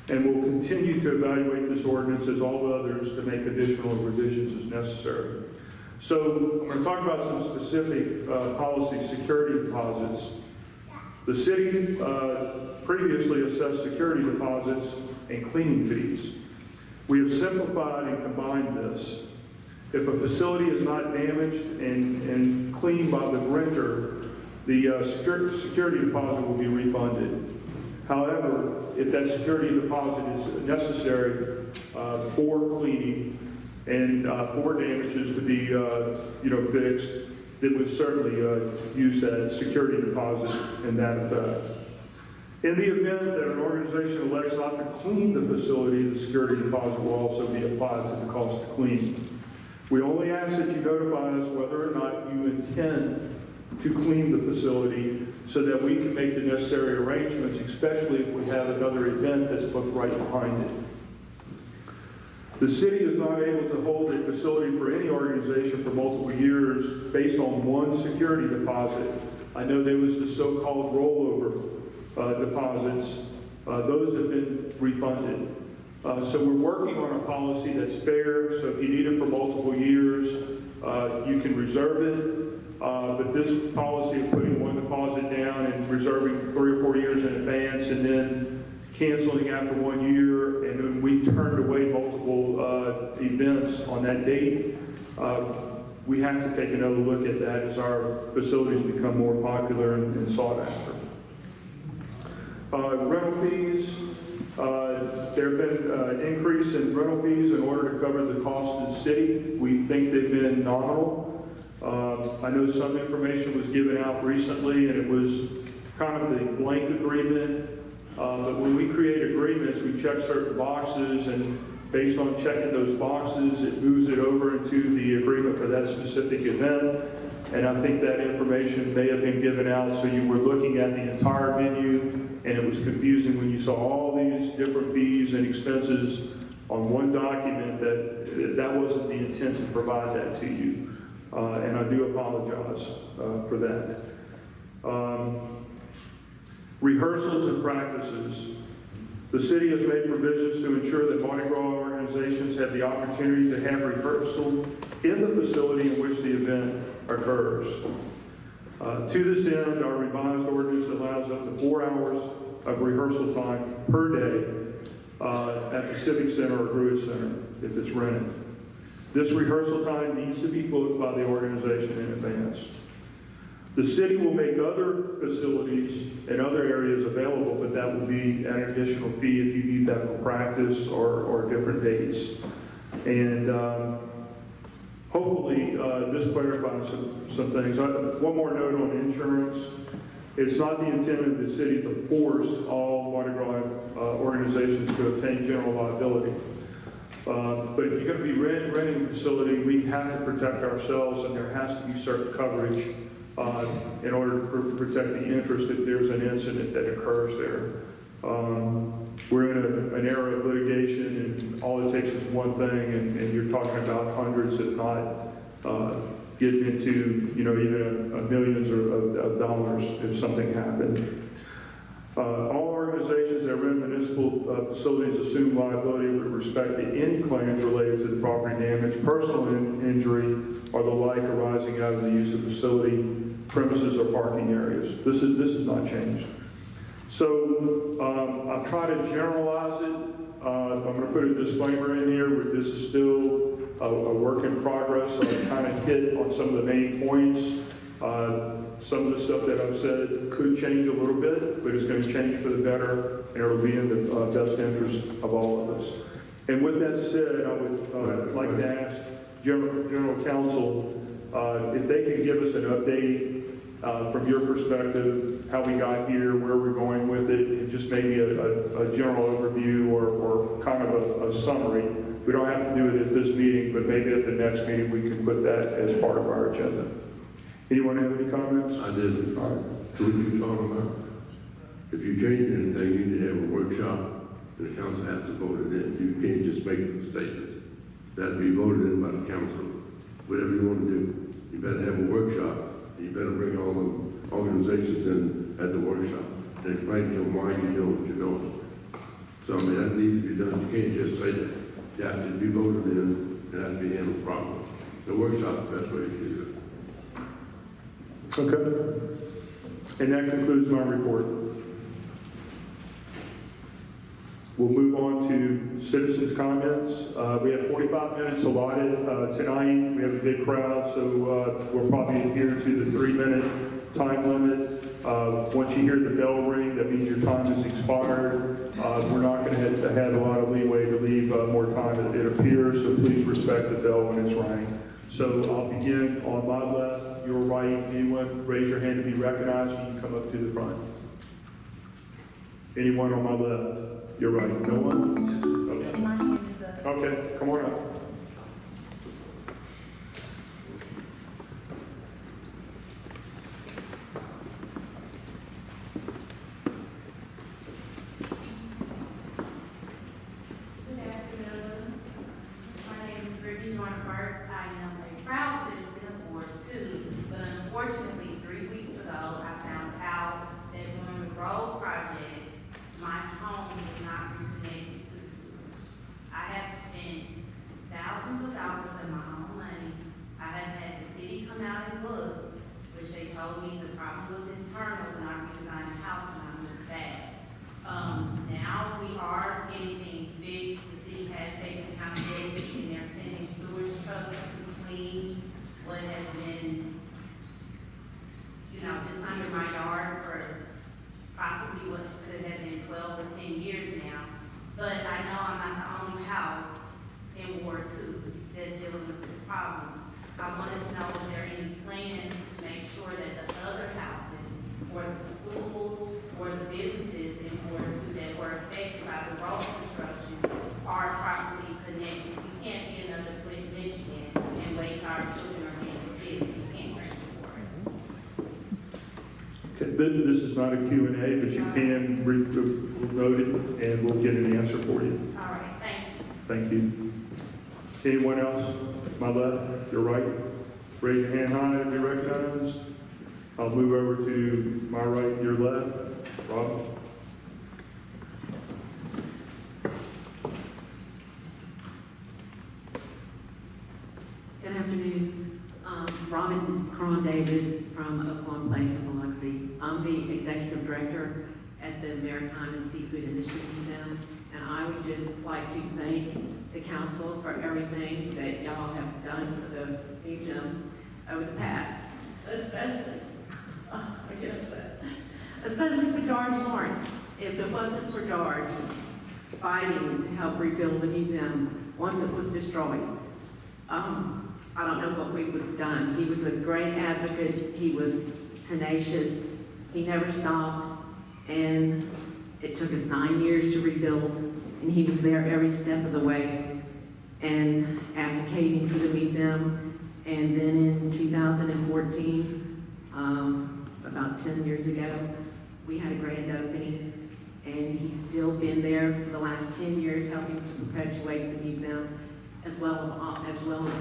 and will continue to evaluate this ordinance as all others to make additional revisions as necessary. So I'm going to talk about some specific policy security deposits. The city previously assessed security deposits and cleaning fees. We have simplified and combined this. If a facility is not damaged and cleaned by the renter, the security deposit will be refunded. However, if that security deposit is necessary for cleaning and for damages to be fixed, then we certainly use that security deposit in that effect. In the event that an organization elects not to clean the facility, the security deposit will also be applied to the cost of cleaning. We only ask that you notify us whether or not you intend to clean the facility so that we can make the necessary arrangements, especially if we have another event that's booked right behind it. The city is not able to hold a facility for any organization for multiple years based on one security deposit. I know there was the so-called rollover deposits. Those have been refunded. So we're working on a policy that's fair, so if you need it for multiple years, you can reserve it. But this policy of putting one deposit down and reserving 3 or 4 years in advance and then canceling after 1 year, and then we've turned away multiple events on that date, we have to take another look at that as our facilities become more popular and sought after. Rental fees, there have been an increase in rental fees in order to cover the cost of the city. We think they've been nominal. I know some information was given out recently, and it was kind of the blank agreement. But when we create agreements, we check certain boxes, and based on checking those boxes, it moves it over into the agreement for that specific event. And I think that information may have been given out, so you were looking at the entire menu, and it was confusing when you saw all these different fees and expenses on one document. That wasn't the intent to provide that to you. And I do apologize for that. Rehearsals and practices. The city has made provisions to ensure that Mardi Gras organizations have the opportunity to have rehearsal in the facility in which the event occurs. To this end, our revised ordinance allows up to 4 hours of rehearsal time per day at the Civic Center or Druid Center if it's rented. This rehearsal time needs to be booked by the organization in advance. The city will make other facilities and other areas available, but that will be an additional fee if you need that for practice or different dates. And hopefully this clarifies some things. One more note on insurance. It's not the intent of the city to force all Mardi Gras organizations to obtain general liability. But if you're going to be renting a facility, we have to protect ourselves, and there has to be certain coverage in order to protect the interest if there's an incident that occurs there. We're in an era of litigation, and all it takes is one thing, and you're talking about hundreds, if not getting into even millions of dollars if something happened. All organizations that rent municipal facilities assume liability with respect to any claims related to the property damage, personal injury, or the like arising out of the use of facility, premises, or parking areas. This is not changed. So I've tried to generalize it. I'm going to put a disclaimer in here where this is still a work in progress. So I've kind of hit on some of the main points. Some of the stuff that I've said could change a little bit, but it's going to change for the better, and it'll be in the best interest of all of us. And with that said, I would like to ask General Counsel if they could give us an update from your perspective, how we got here, where we're going with it, and just maybe a general overview or kind of a summary. We don't have to do it at this meeting, but maybe at the next meeting we can put that as part of our agenda. Anyone have any comments? I did. All right. So what you talking about? If you change anything, you need to have a workshop, and the council has to vote it in. You can't just make a statement. That has to be voted in by the council. Whatever you want to do, you better have a workshop. You better bring all the organizations in at the workshop and explain to them why you're doing what you're doing. So So, I mean, that needs to be done. You can't just say that you have to be voted in, it has to be handled properly. The workshop, the best way to do it. Okay. And that concludes my report. We'll move on to citizens' comments. We have 45 minutes allotted tonight. We have a big crowd, so we'll probably adhere to the 3-minute time limit. Once you hear the bell ring, that means your time has expired. We're not going to have a lot of leeway to leave more time, it appears, so please respect the bell when it's rang. So I'll begin on my left, your right. Anyone raise your hand to be recognized, you can come up to the front. Anyone on my left? You're right. No one? Okay. My hand is up. Okay, come on up. Good afternoon. My name is Brittany Norton-Burks. I am a proud citizen of Ward 2, but unfortunately, 3 weeks ago, I found out that during the road project, my home was not reconnected to the sewer. I have spent thousands of dollars of my own money. I have had the city come out and look, which they told me the problem was internal when I redesigned the house and I moved back. Now we are getting things fixed. The city has taken accountability and they're sending sewage trucks to clean what has been, just under my yard for possibly what could have been 12 or 10 years now. But I know I'm not the only house in Ward 2 that's dealing with this problem. I want us to know if there are any plans to make sure that the other houses, or the schools, or the businesses in Ward 2 that were affected by the road construction are properly connected. You can't be another Flint, Michigan, and wait till our children are in the city. You can't drink the water. Okay, this is not a Q&A, but you can note it, and we'll get an answer for you. All right, thank you. Thank you. Anyone else? My left, your right. Raise your hand high and be recognized. I'll move over to my right, your left. Rob? Good afternoon. Robin Cron David from Oklahoma Place in Biloxi. I'm the executive director at the Maritime and Seafood Industry Museum, and I would just like to thank the council for everything that y'all have done for the museum over the past, especially for George Lawrence. If it wasn't for George fighting to help rebuild the museum once it was destroyed, I don't know what we would have done. He was a great advocate. He was tenacious. He never stopped. And it took us 9 years to rebuild. And he was there every step of the way and advocating for the museum. And then in 2014, about 10 years ago, we had a grand opening. And he's still been there for the last 10 years helping to perpetuate the museum, as well as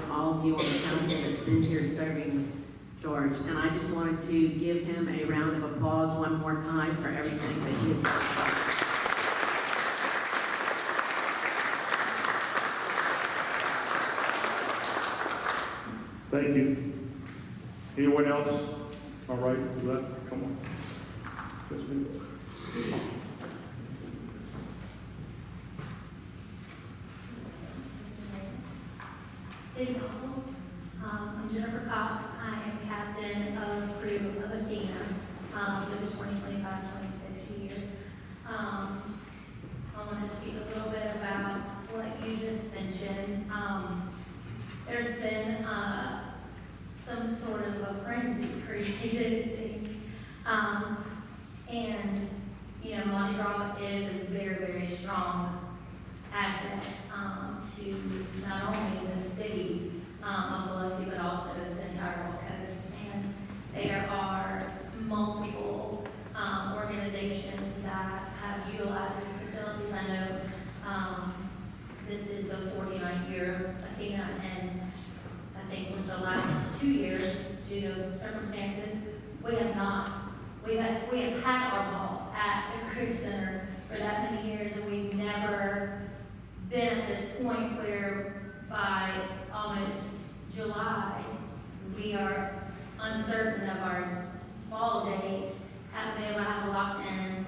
all of you on the council that's been here serving George. And I just wanted to give him a round of applause one more time for everything that he has done. Thank you. Anyone else? All right, left, come on. Yes, ma'am. City Council. I'm Jennifer Cox. I am captain of crew of Athena for the 2025-26 year. I want to speak a little bit about what you just mentioned. There's been some sort of a frenzy created, it seems. And, Mardi Gras is a very, very strong asset to not only the city of Biloxi, but also the entire Gulf Coast. And there are multiple organizations that have utilized these facilities. I know this is the 49th year of Athena, and I think with the last 2 years, due to circumstances, we have had our ball at the Creek Center for that many years, and we've never point where by almost July, we are uncertain of our fall date, haven't been able to have it locked in.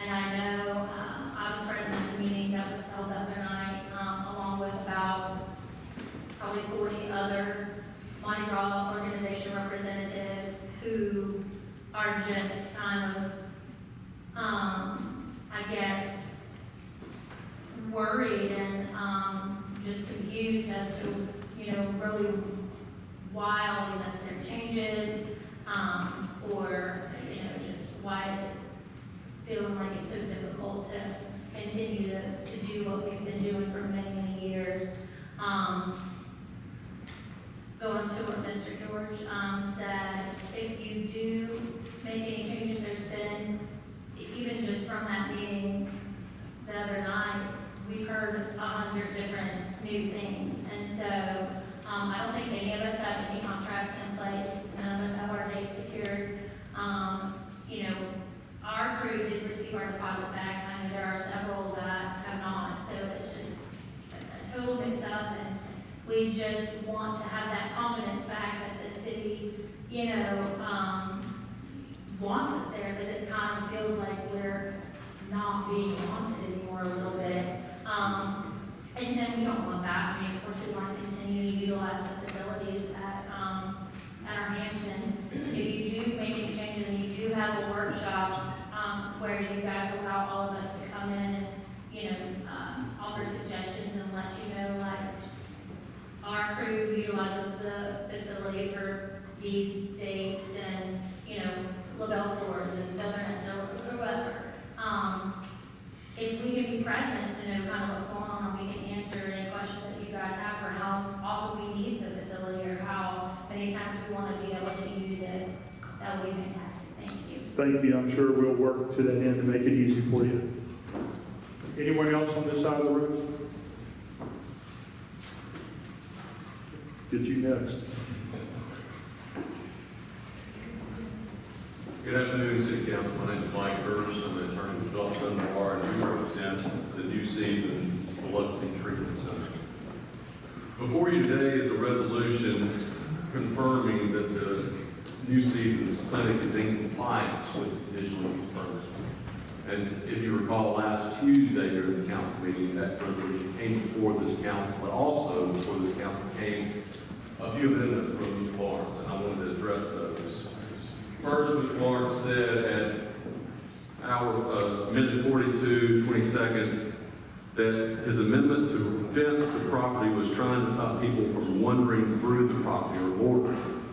And I know, I was present at the meeting that was held the other night, along with about probably 40 other Mardi Gras organization representatives who are just kind of, I guess, worried and just confused as to, really why all these necessary changes, or, just why is it feeling like it's so difficult to continue to do what we've been doing for many, many years. Going to what Mr. George said, if you do make any changes, there's been, even just from that meeting the other night, we've heard 100 different new things. And so I don't think any of us have any contracts in place. None of us have our dates secured. Our crew did receive our deposit back. I know there are several that have not. So it's just a total mix-up, and we just want to have that confidence back that the city, wants us there, because it kind of feels like we're not being wanted anymore a little bit. And we don't want that. I mean, of course, we want to continue to utilize the facilities at our Hampton. If you do make any changes and you do have a workshop where you guys allow all of us to come in and, offer suggestions and let you know, like, our crew utilizes the facility for these dates and, LaBelle floors and Southern and so whoever. If we can be present to know kind of what's going on, and we can answer any questions that you guys have for how often we need the facility or how many times we want to be able to use it, that would be fantastic. Thank you. Thank you. I'm sure we'll work to that end to make it easy for you. Anyone else on this side of the room? Get you next. Good afternoon, City Council. My name is Mike Hurst. I'm an attorney with Biloxi Bar, and we represent the New Seasons Biloxi Treatment Center. Before you today is a resolution confirming that the New Seasons Clinic is in compliance with the conditional use permit. And if you recall, last Tuesday during the council meeting, that resolution came before this council, but also before this council came a few amendments from Mr. Lawrence, and I wanted to address those. First, Mr. Lawrence said at our minute 42, 20 seconds, that his amendment to fence the property was trying to stop people from wandering through the property or bordering.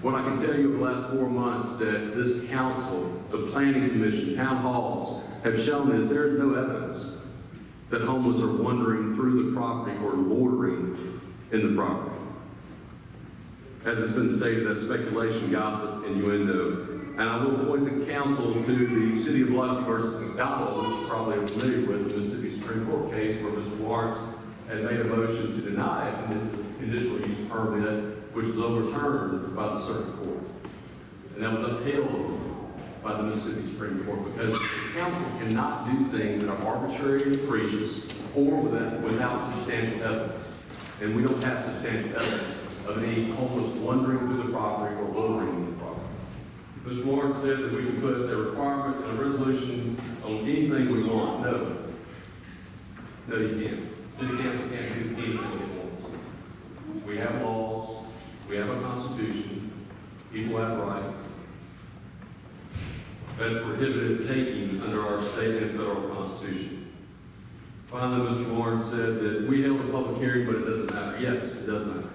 What I can tell you over the last 4 months that this council, the planning commission, town halls have shown is there is no evidence that homeless are wandering through the property or bordering in the property. As it's been stated, that's speculation, gossip, innuendo. And I will point the council to the City of Biloxi versus McDonald, which you probably are familiar with, the Mississippi Supreme Court case where Mr. Lawrence had made a motion to deny a conditional use permit, which was overturned by the circuit court. And that was upheld by the Mississippi Supreme Court because the council cannot do things that are arbitrary and capricious or without substantial evidence. And we don't have substantial evidence of any homeless wandering through the property or loitering in the property. Mr. Lawrence said that we can put a requirement and a resolution on anything we want. No. No, you can't. City council can't do anything it wants. We have laws. We have a constitution. People have rights. That's prohibited taking under our state and federal constitution. Finally, Mr. Lawrence said that we held a public hearing, but it doesn't matter. Yes, it does matter.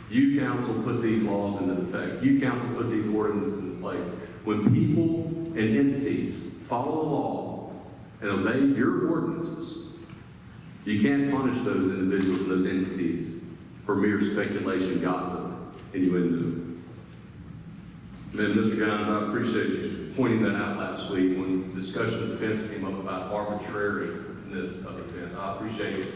You, council, put these laws into effect. You, council, put these ordinances into place. When people and entities follow the law and obey your ordinances, you can't punish those individuals and those entities for mere speculation, gossip, innuendo. And Mr. Gines, I appreciate you pointing that out last week when discussion of the fence came up about arbitrariness of the fence. I appreciate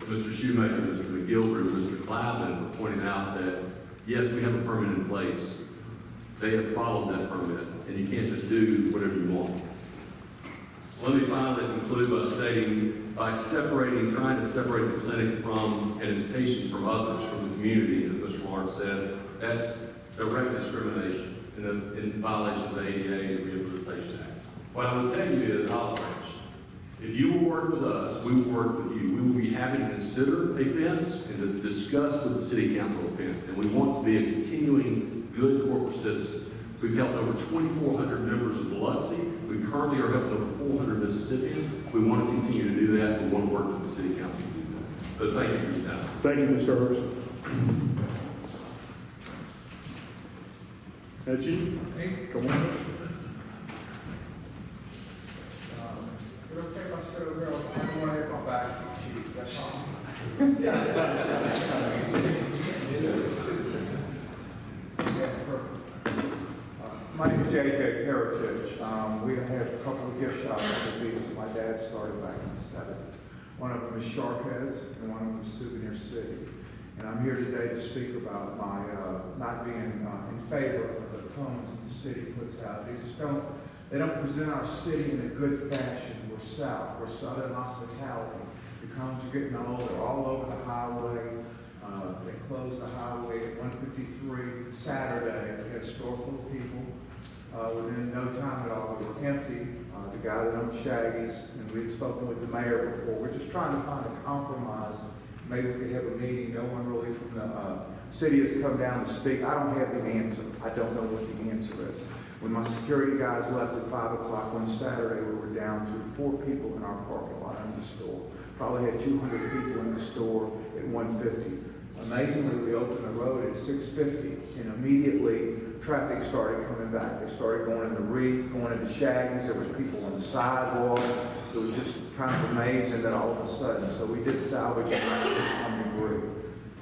Mr. Shoemaker, Mr. McGilvery, Mr. Clavin for pointing out that, yes, we have a permit in place. They have followed that permit, and you can't just do whatever you want. let me finally conclude by stating, trying to separate the clinic from and its patients from others, from the community, as Mr. Lawrence said, that's direct discrimination in violation of the ADA and the Rehabilitation Act. What I would tell you is olive branch. If you will work with us, we will work with you. We will be happy to consider a fence and to discuss with the city council a fence. And we want to be a continuing good corporate citizen. We've helped over 2,400 members of Biloxi. We currently are helping over 400 Mississippians. We want to continue to do that. We want to work with the city council to do that. So thank you for your time. Thank you, Mr. Hurst. That's you? Come on. Is it okay if I sit over here? I don't want to have my back cheek, that's all. My name is J.J. Heritage. We had a couple of gift shops at the beach that my dad started back in the 70s. One of them is Sharkheads and one of them is Souvenir City. And I'm here today to speak about my not being in favor of the cones that the city puts out. They don't present our city in a good fashion. We're South, we're Southern hospitality. The cones are getting old, they're all over the highway. They closed the highway at 153 Saturday. We had a store full of people. Within no time at all, we were empty. The guy that owned Shaggy's, and we'd spoken with the mayor before. We're just trying to find a compromise. Maybe we could have a meeting. No one really from the city has come down to speak. I don't have the answer. I don't know what the answer is. When my security guys left at 5 o'clock on Saturday, we were down to 4 people in our parking lot in the store. Probably had 200 people in the store at 150. Amazingly, we opened the road at 6:50, and immediately traffic started coming back. They started going into Reef, going into Shaggy's. There was people on the sidewalk. It was just kind of amazing that all of a sudden. So we did salvage it to some degree.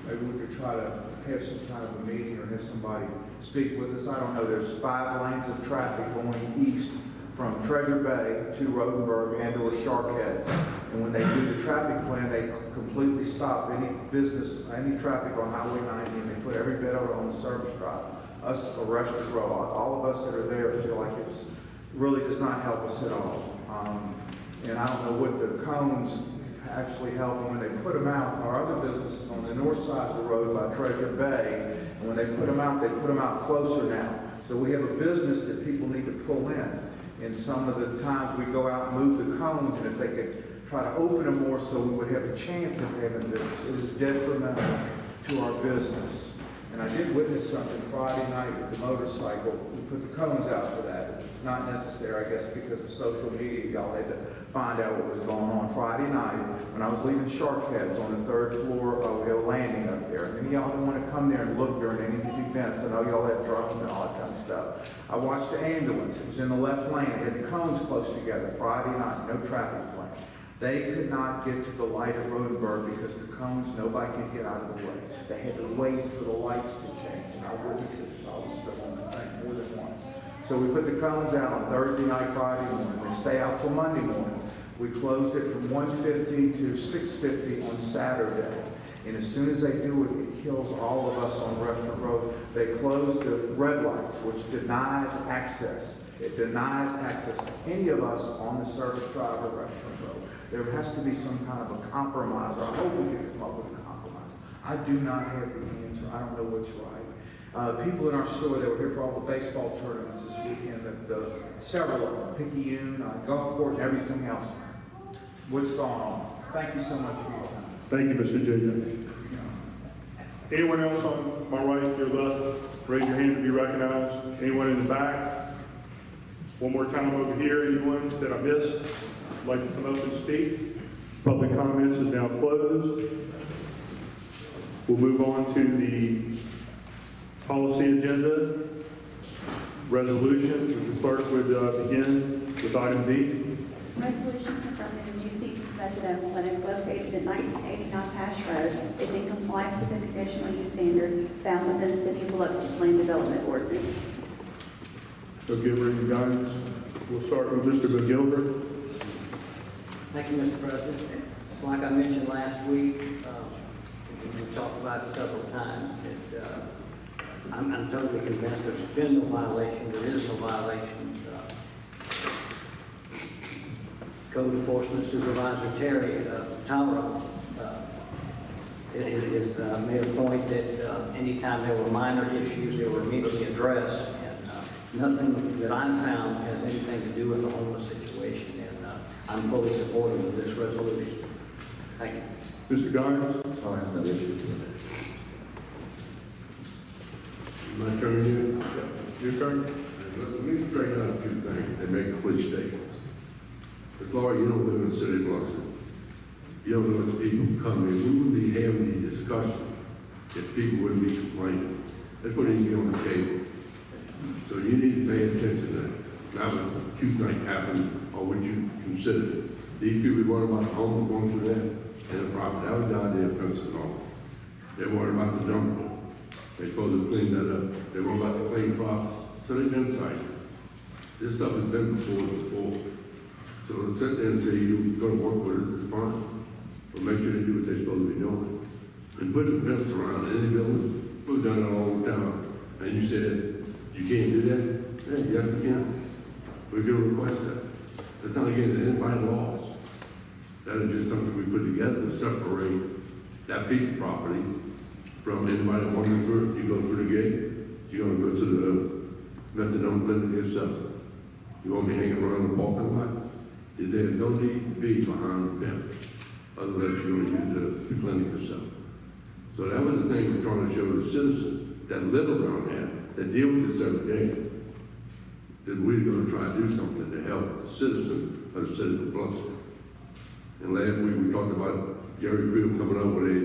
Maybe we could try to have some kind of a meeting or have somebody speak with us. I don't know. There's 5 lanes of traffic going east from Treasure Bay to Rodenberg and or Sharkheads. And when they do the traffic plan, they completely stop any business, any traffic on Highway 90, and they put every bit of it on the service drive. Us, a restaurant row, all of us that are there feel like it's really does not help us at all. And I don't know what the cones actually help. And when they put them out, our other businesses on the north side of the road by Treasure Bay, and when they put them out, they put them out closer now. So we have a business that people need to pull in. And some of the times we go out and move the cones, and if they could try to open them more so we would have a chance of having this, it is detrimental to our business. And I did witness something Friday night with the motorcycle. We put the cones out for that. It was not necessary, I guess, because of social media. Y'all had to find out what was going on. Friday night, when I was leaving Sharkheads on the 3rd floor, we had a landing up there. And y'all didn't want to come there and look during any of these events. I know y'all have drones and all that kind of stuff. I watched the ambulance. It was in the left lane. It had the cones close together. Friday night, no traffic plan. They could not get to the light at Rodenberg because the cones, nobody could get out of the way. They had to wait for the lights to change. And I witnessed it. I was still on the thing more than once. So we put the cones out on Thursday night, Friday morning. They stay out till Monday morning. We closed it from 1:50 to 6:50 on Saturday. And as soon as they do it, it kills all of us on Restaurant Road. They closed the red lights, which denies access. It denies access to any of us on the service drive or Restaurant Road. There has to be some kind of a compromise, or I hope we can come up with a compromise. I do not have the answer. I don't know what's right. People in our store, they were here for all the baseball tournaments this weekend, several of them, Picayune, golf course, and everything else. What's going on? Thank you so much for your time. Thank you, Mr. J.J. Anyone else on my right, your left? Raise your hand to be recognized. Anyone in the back? One more time over here. Anyone that I missed? Like to come up and speak? Public comments is now closed. We'll move on to the policy agenda. Resolutions. The clerk would begin with item D. Resolution confirming the new season's methadone clinic located at 1989 Pash Road is in compliance with the conditional use standards found within the City of Biloxi's land development ordinance. So give her your guidance. We'll start with Mr. McGilbert. Thank you, Mr. President. Like I mentioned last week, we talked about it several times, I'm totally convinced there's been no violation. There is no violation. Code Enforcement Supervisor Terry Tyra made a point that anytime there were minor issues, they were immediately addressed. And nothing that I've found has anything to do with the homeless situation. And I'm fully supportive of this resolution. Thank you. Mr. Guines? I have no issues with it. My turn here. Your turn. Let me straighten out a few things and make clear statements. As Laura, you don't live in the city of Biloxi. You don't know what people come in. We wouldn't be having the discussion if people wouldn't be complaining. That's what needs to be on the table. So you need to pay attention to that. Not what you think happened or what you consider. These people worry about the homeless going through that and the property. That was the idea of fencing off. They're worried about the dump. They're supposed to clean that up. They worry about the clean property. So they've been cited. This stuff has been before. So to sit there and say you're going to work with it, it's fine. But make sure they do what they're supposed to be doing. And putting a fence around any building, we've done it all the time. And you said, you can't do that? Yeah, yes, we can. We're going to request that. That's not against anybody's laws. That is just something we put together to separate that piece of property from anybody that wants to go. You go through the gate, you're going to go to the methadone clinic yourself. You won't be hanging around the parking lot. There's no need to be behind the fence, unless you're going to use the clinic yourself. So that was the thing we're trying to show the citizens that live around there, that deal with this every day, that we're going to try to do something to help the citizens of the city of Biloxi. And last week we talked about Jerry Creel coming up with a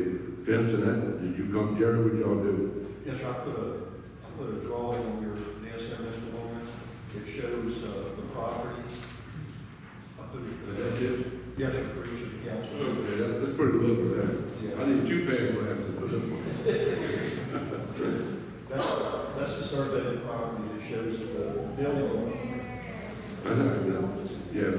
fence and that. Did you come, Jerry? What y'all do? Yes, sir. I put a drawing on your desk, Mr. Lawrence. It shows the property. I put it. That's it? Yes, sir, for each of the council. Okay, that's pretty good for that. Yeah. I need 2 pair of glasses for this one. That's the survey of the property that shows the building. Yeah.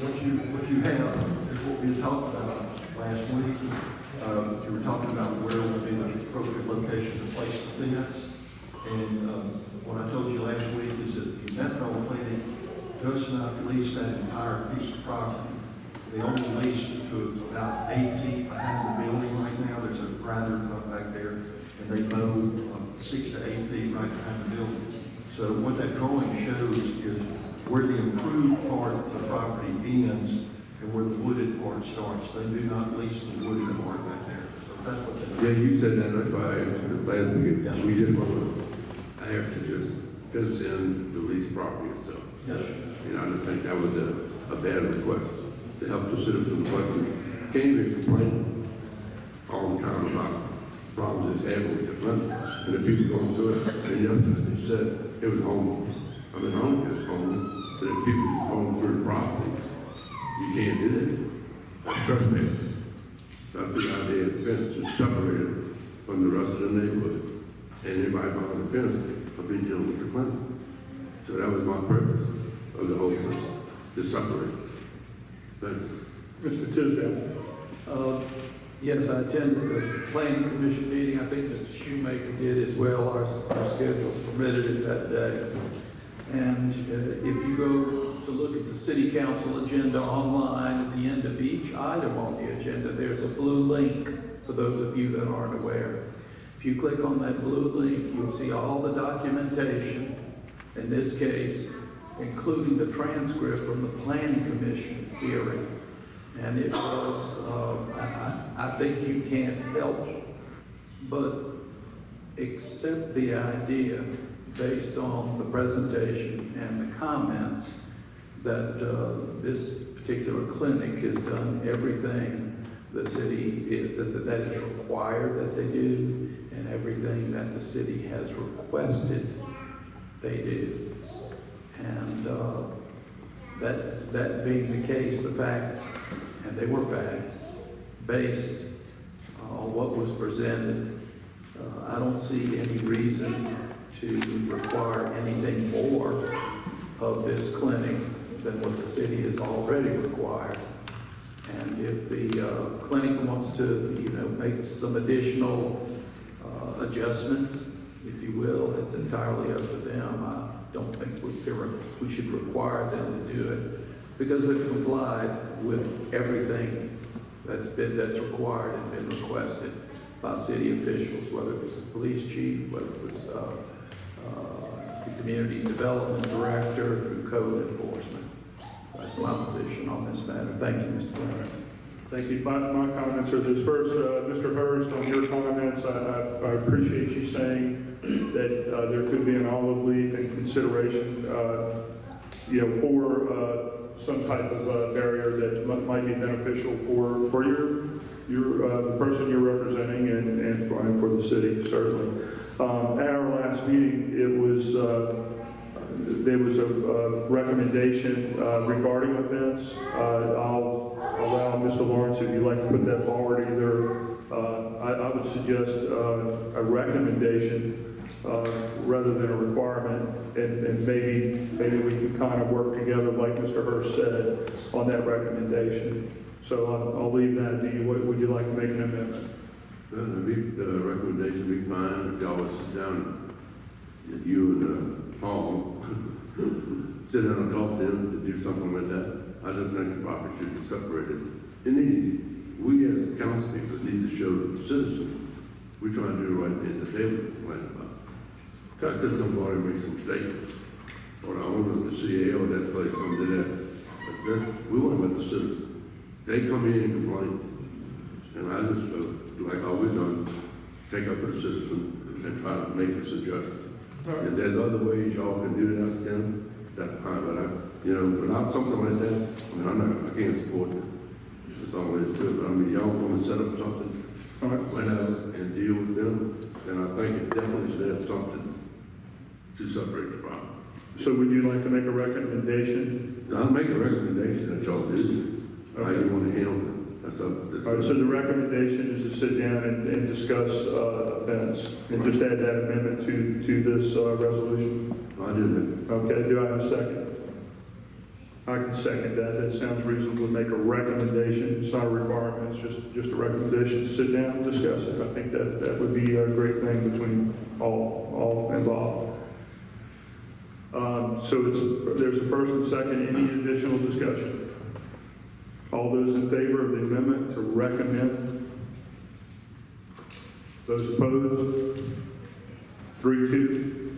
What you have is what we talked about last week. You were talking about where would be the appropriate location to place the fence. And what I told you last week is that the methadone clinic does not lease that entire piece of property. They only lease it to about 8 feet behind the building right now. There's a grinder up back there, and they mow 6 to 8 feet right behind the building. So what that drawing shows is where the improved part of the property ends and where the wooded part starts. They do not lease the wooded part back there. So that's what that is. Yeah, you said that, that's why I asked you last week. Yes. We just want to, I have to just fence in the leased property itself. Yes, sir. You know, I don't think that was a bad request to help the citizens, but can't even complain all the time about problems it's having with the money. And the people going through it, and yesterday they said it was home. I mean, home is home, but if people going through the property, you can't do that. That's trespass. That's the idea of the fence, is separated from the rest of the neighborhood. And anybody behind the fence will be dealing with the money. So that was my purpose of the whole thing, to separate. Thanks. Mr. Tisdale? Yes, I attended the planning commission meeting. I think Mr. Shoemaker did as well. Our schedules permitted it that day. And if you go to look at the city council agenda online, at the end of each item on the agenda, there's a blue link for those of you that aren't aware. If you click on that blue link, you'll see all the documentation, in this case, including the transcript from the planning commission hearing. And it was, I think you can't help but accept the idea based on the presentation and the comments that this particular clinic has done everything the city that is required that they do, and everything that the city has requested they do. And that being the case, the facts, and they were facts, based on what was presented, I don't see any reason to require anything more of this clinic than what the city has already required. And if the clinic wants to, make some additional adjustments, if you will, it's entirely up to them. don't think we should require them to do it because they've complied with everything that's required and been requested by city officials, whether it was the police chief, whether it was the community development director, through code enforcement. That's my position on this matter. Thank you, Mr. Brown. Thank you. My comments are this. First, Mr. Hurst, on your comments, I appreciate you saying that there could be an olive leaf in consideration, for some type of barrier that might be beneficial for the person you're representing and for the city, certainly. At our last meeting, there was a recommendation regarding a fence. I'll allow Mr. Lawrence, if you'd like to put that forward, either, I would suggest a recommendation rather than a requirement, and maybe we can kind of work together, like Mr. Hurst said, on that recommendation. So I'll leave that to you. Would you like to make an amendment? The recommendation would be fine if y'all would sit down, and you and Paul sit down and talk to them to do something with that. I just think the property should be separated. And we as council people need to show the citizens we're trying to do the right thing that they would complain about. Because somebody makes some statements, or the owner of the CAO of that place comes to that. We want to let the citizens. They come in and complain. And I just feel like all we've done, take up for the citizen and try to make this adjustment. If there's other ways y'all can do that, then that's fine. But without something like that, I can't support it. That's all it is to it. But y'all want to set up something, whenever, and deal with them, then I think it definitely should have something to separate the problem. So would you like to make a recommendation? I'll make a recommendation that y'all do. How you want to handle it. That's up. All right, so the recommendation is to sit down and discuss a fence, and just add that amendment to this resolution. I do that. Okay, do I have a second? I can second that. That sounds reasonable to make a recommendation. It's not a requirement, it's just a recommendation to sit down and discuss it. I think that would be a great thing between all involved. So there's a first and second. Any additional discussion? All those in favor of the amendment to recommend? Those opposed? 3-2.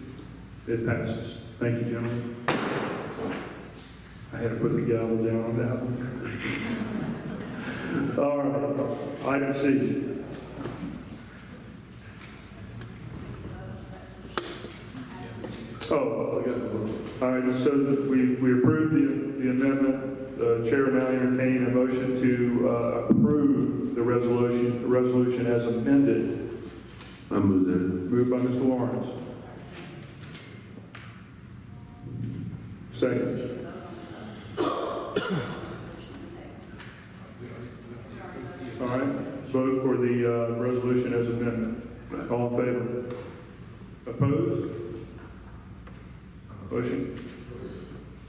It passes. Thank you, gentlemen. I had to put the gavel down on that one. All right, item C. All right, so we approved the amendment. The chair now entertaining a motion to approve the resolution as amended. I move that. Moved by Mr. Lawrence. Second. All right, vote for the resolution as amendment. All in favor? Opposed? Motion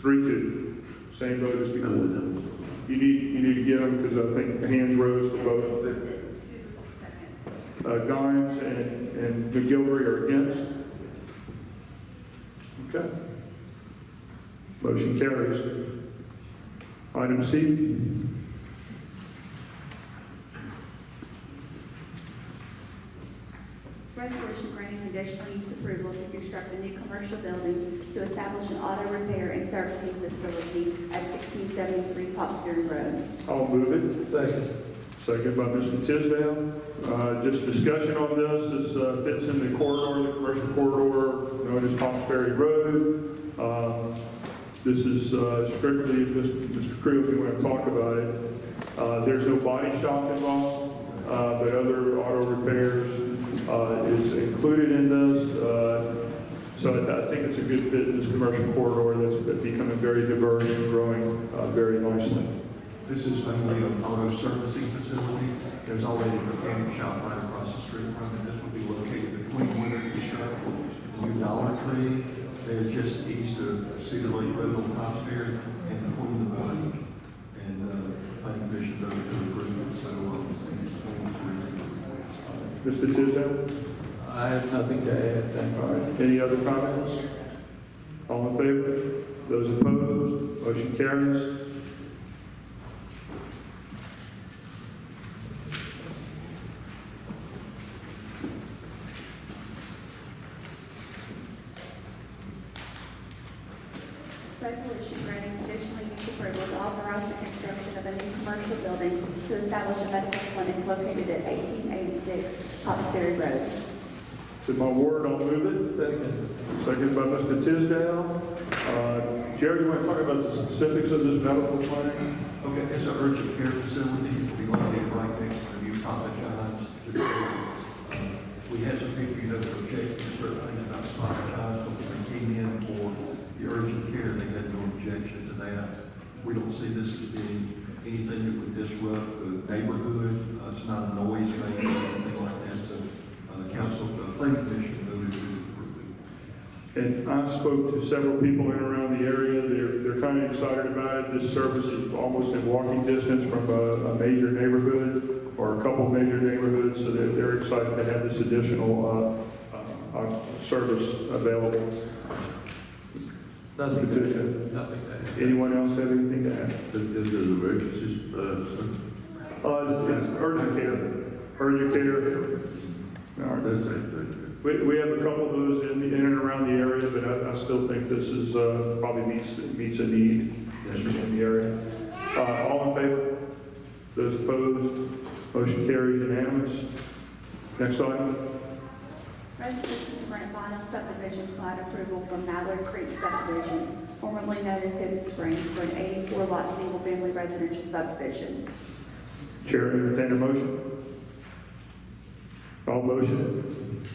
3-2. Same vote as before. You need to get them because I think the hands rose for both. Guines and McGilvery are against. Okay. Motion carries. Item C. Resolution granting conditional use approval to construct a new commercial building to establish an auto repair and servicing facility at 1673 Popsbury Road. I'll move it. Second. Second by Mr. Tisdale. Just discussion on this. This fits in the corridor, the commercial corridor known as Popsbury Road. This is strictly, Mr. Creel, if you want to talk about it. There's no body shop involved, but other auto repairs is included in this. So I think it's a good fit in this commercial corridor that's becoming very diverse and growing very nicely. This is only an auto servicing facility. There's already a mechanic shop right across the street from it. This will be located between Winter Construct and New Dollar Tree. They're just east of Cedar Lake Road on Popsbury and between the one. And planning commission voted to approve it. So, Mr. Tisdale? I have nothing to add. Thank you. All right. Any other comments? All in favor? Those opposed? Motion carries. Resolution granting conditional use approval to authorize the construction of a new commercial building to establish a medical clinic located at 1886 Hawkesbury Road. It's my word, I'll move it. Second by Mr. Tisdale. Jerry, you want to talk about the specifics of this medical clinic? Okay, it's an urgent care facility. It'll be located right next to the new Papa John's. We had some people, that objected to certain things about Papa John's, but when they came in for the urgent care, they had no objection to that. We don't see this as being anything that would disrupt the neighborhood. It's not a noise maker or anything like that. So, council, planning commission voted to approve it. And I spoke to several people in and around the area. They're kind of excited about it. This service is almost in walking distance from a major neighborhood or a couple major neighborhoods, so they're excited to have this additional service available. Nothing to add. Nothing to add. Anyone else have anything to add? Is there an emergency, It's urgent care. Urgent care. All right. that's the same thing. We have a couple of those in and around the area, but I still think this is probably meets a need in the area. All in favor? Those opposed? Motion carries unanimous. Next item. Resolution to grant final subdivision plat approval from Mallard Creek subdivision, formerly known as Hidden Springs, for an 84-lot single-family residential subdivision. Chair, entertain a motion. All motion.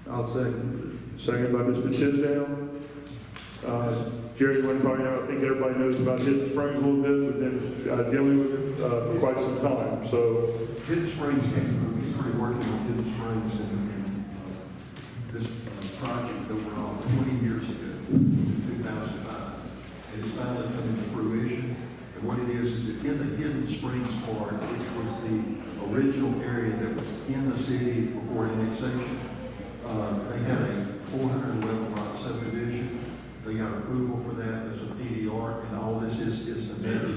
I'll second. Second by Mr. Tisdale. Jerry, you want to talk about, I think everybody knows about Hidden Springs a little bit. We've been dealing with it for quite some time. So, Hidden Springs we started working on Hidden Springs and this project that went on 20 years ago, in 2005. And it's finally coming to fruition. And what it is that in the Hidden Springs part, which was the original area that was in the city before annexation, they had a 411 lot subdivision. They got approval for that as a PDR, and all this is the next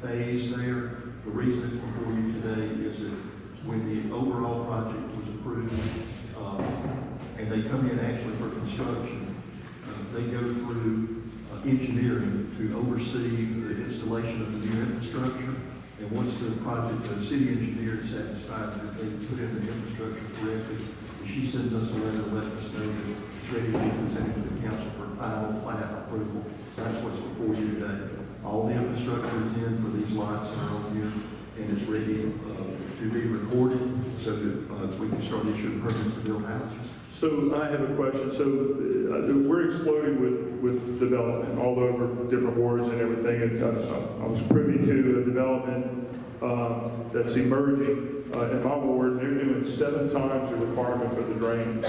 phase there. The reason it's before you today is that when the overall project was approved, and they come in actually for construction, they go through engineering to oversee the installation of the new infrastructure. And once the project, the city engineer is satisfied that they put in the infrastructure correctly, she sends us a letter letting us know that it's ready to be presented to the council for final plat approval. That's what's before you today. All the infrastructure is in for these lots that are on here, and it's ready to be recorded so that we can start issuing permits to build houses. So I have a question. So we're exploding with development all over different wards and everything. And I was privy to a development that's emerging in my ward. They're doing 7 times the requirement for the drainage.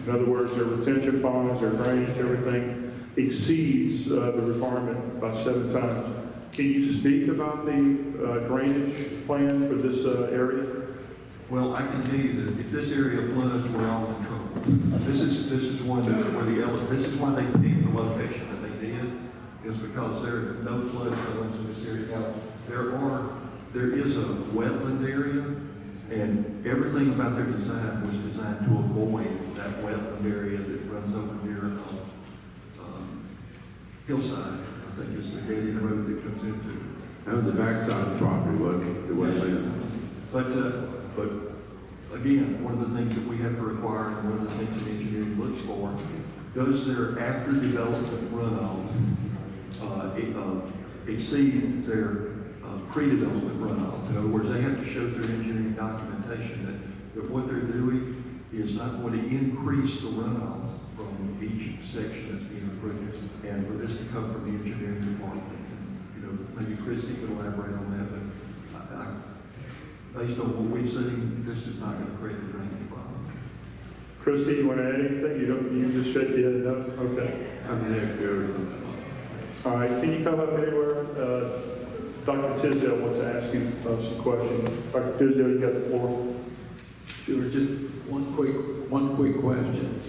In other words, their retention ponds, their drainage, everything exceeds the requirement by 7 times. Can you speak about the drainage plan for this area? Well, I can tell you that if this area floods, we're all in trouble. This is one where this is why they picked the location that they did, is because there are no flood zones in this area. Now, there is a wetland area, and everything about their design was designed to avoid that wetland area that runs over near Hillside. I think it's the dead end road that comes into. On the backside of the property, wasn't it? But again, one of the things that we have to require, and one of the things that engineering looks for, does their after development runoff exceed their pre-development runoff? In other words, they have to show through engineering documentation that what they're doing is not going to increase the runoff from each section that's being approved. And for this to come from the engineering department, maybe Christie could elaborate on that, but based on what we've seen, this is not going to create a drainage problem. Christie, you want to add anything? You just shake your head no? Okay. I'm next year. All right, can you come up anywhere? Dr. Tisdale wants to ask you some questions. Dr. Tisdale, you got the floor. Sure, just one quick question.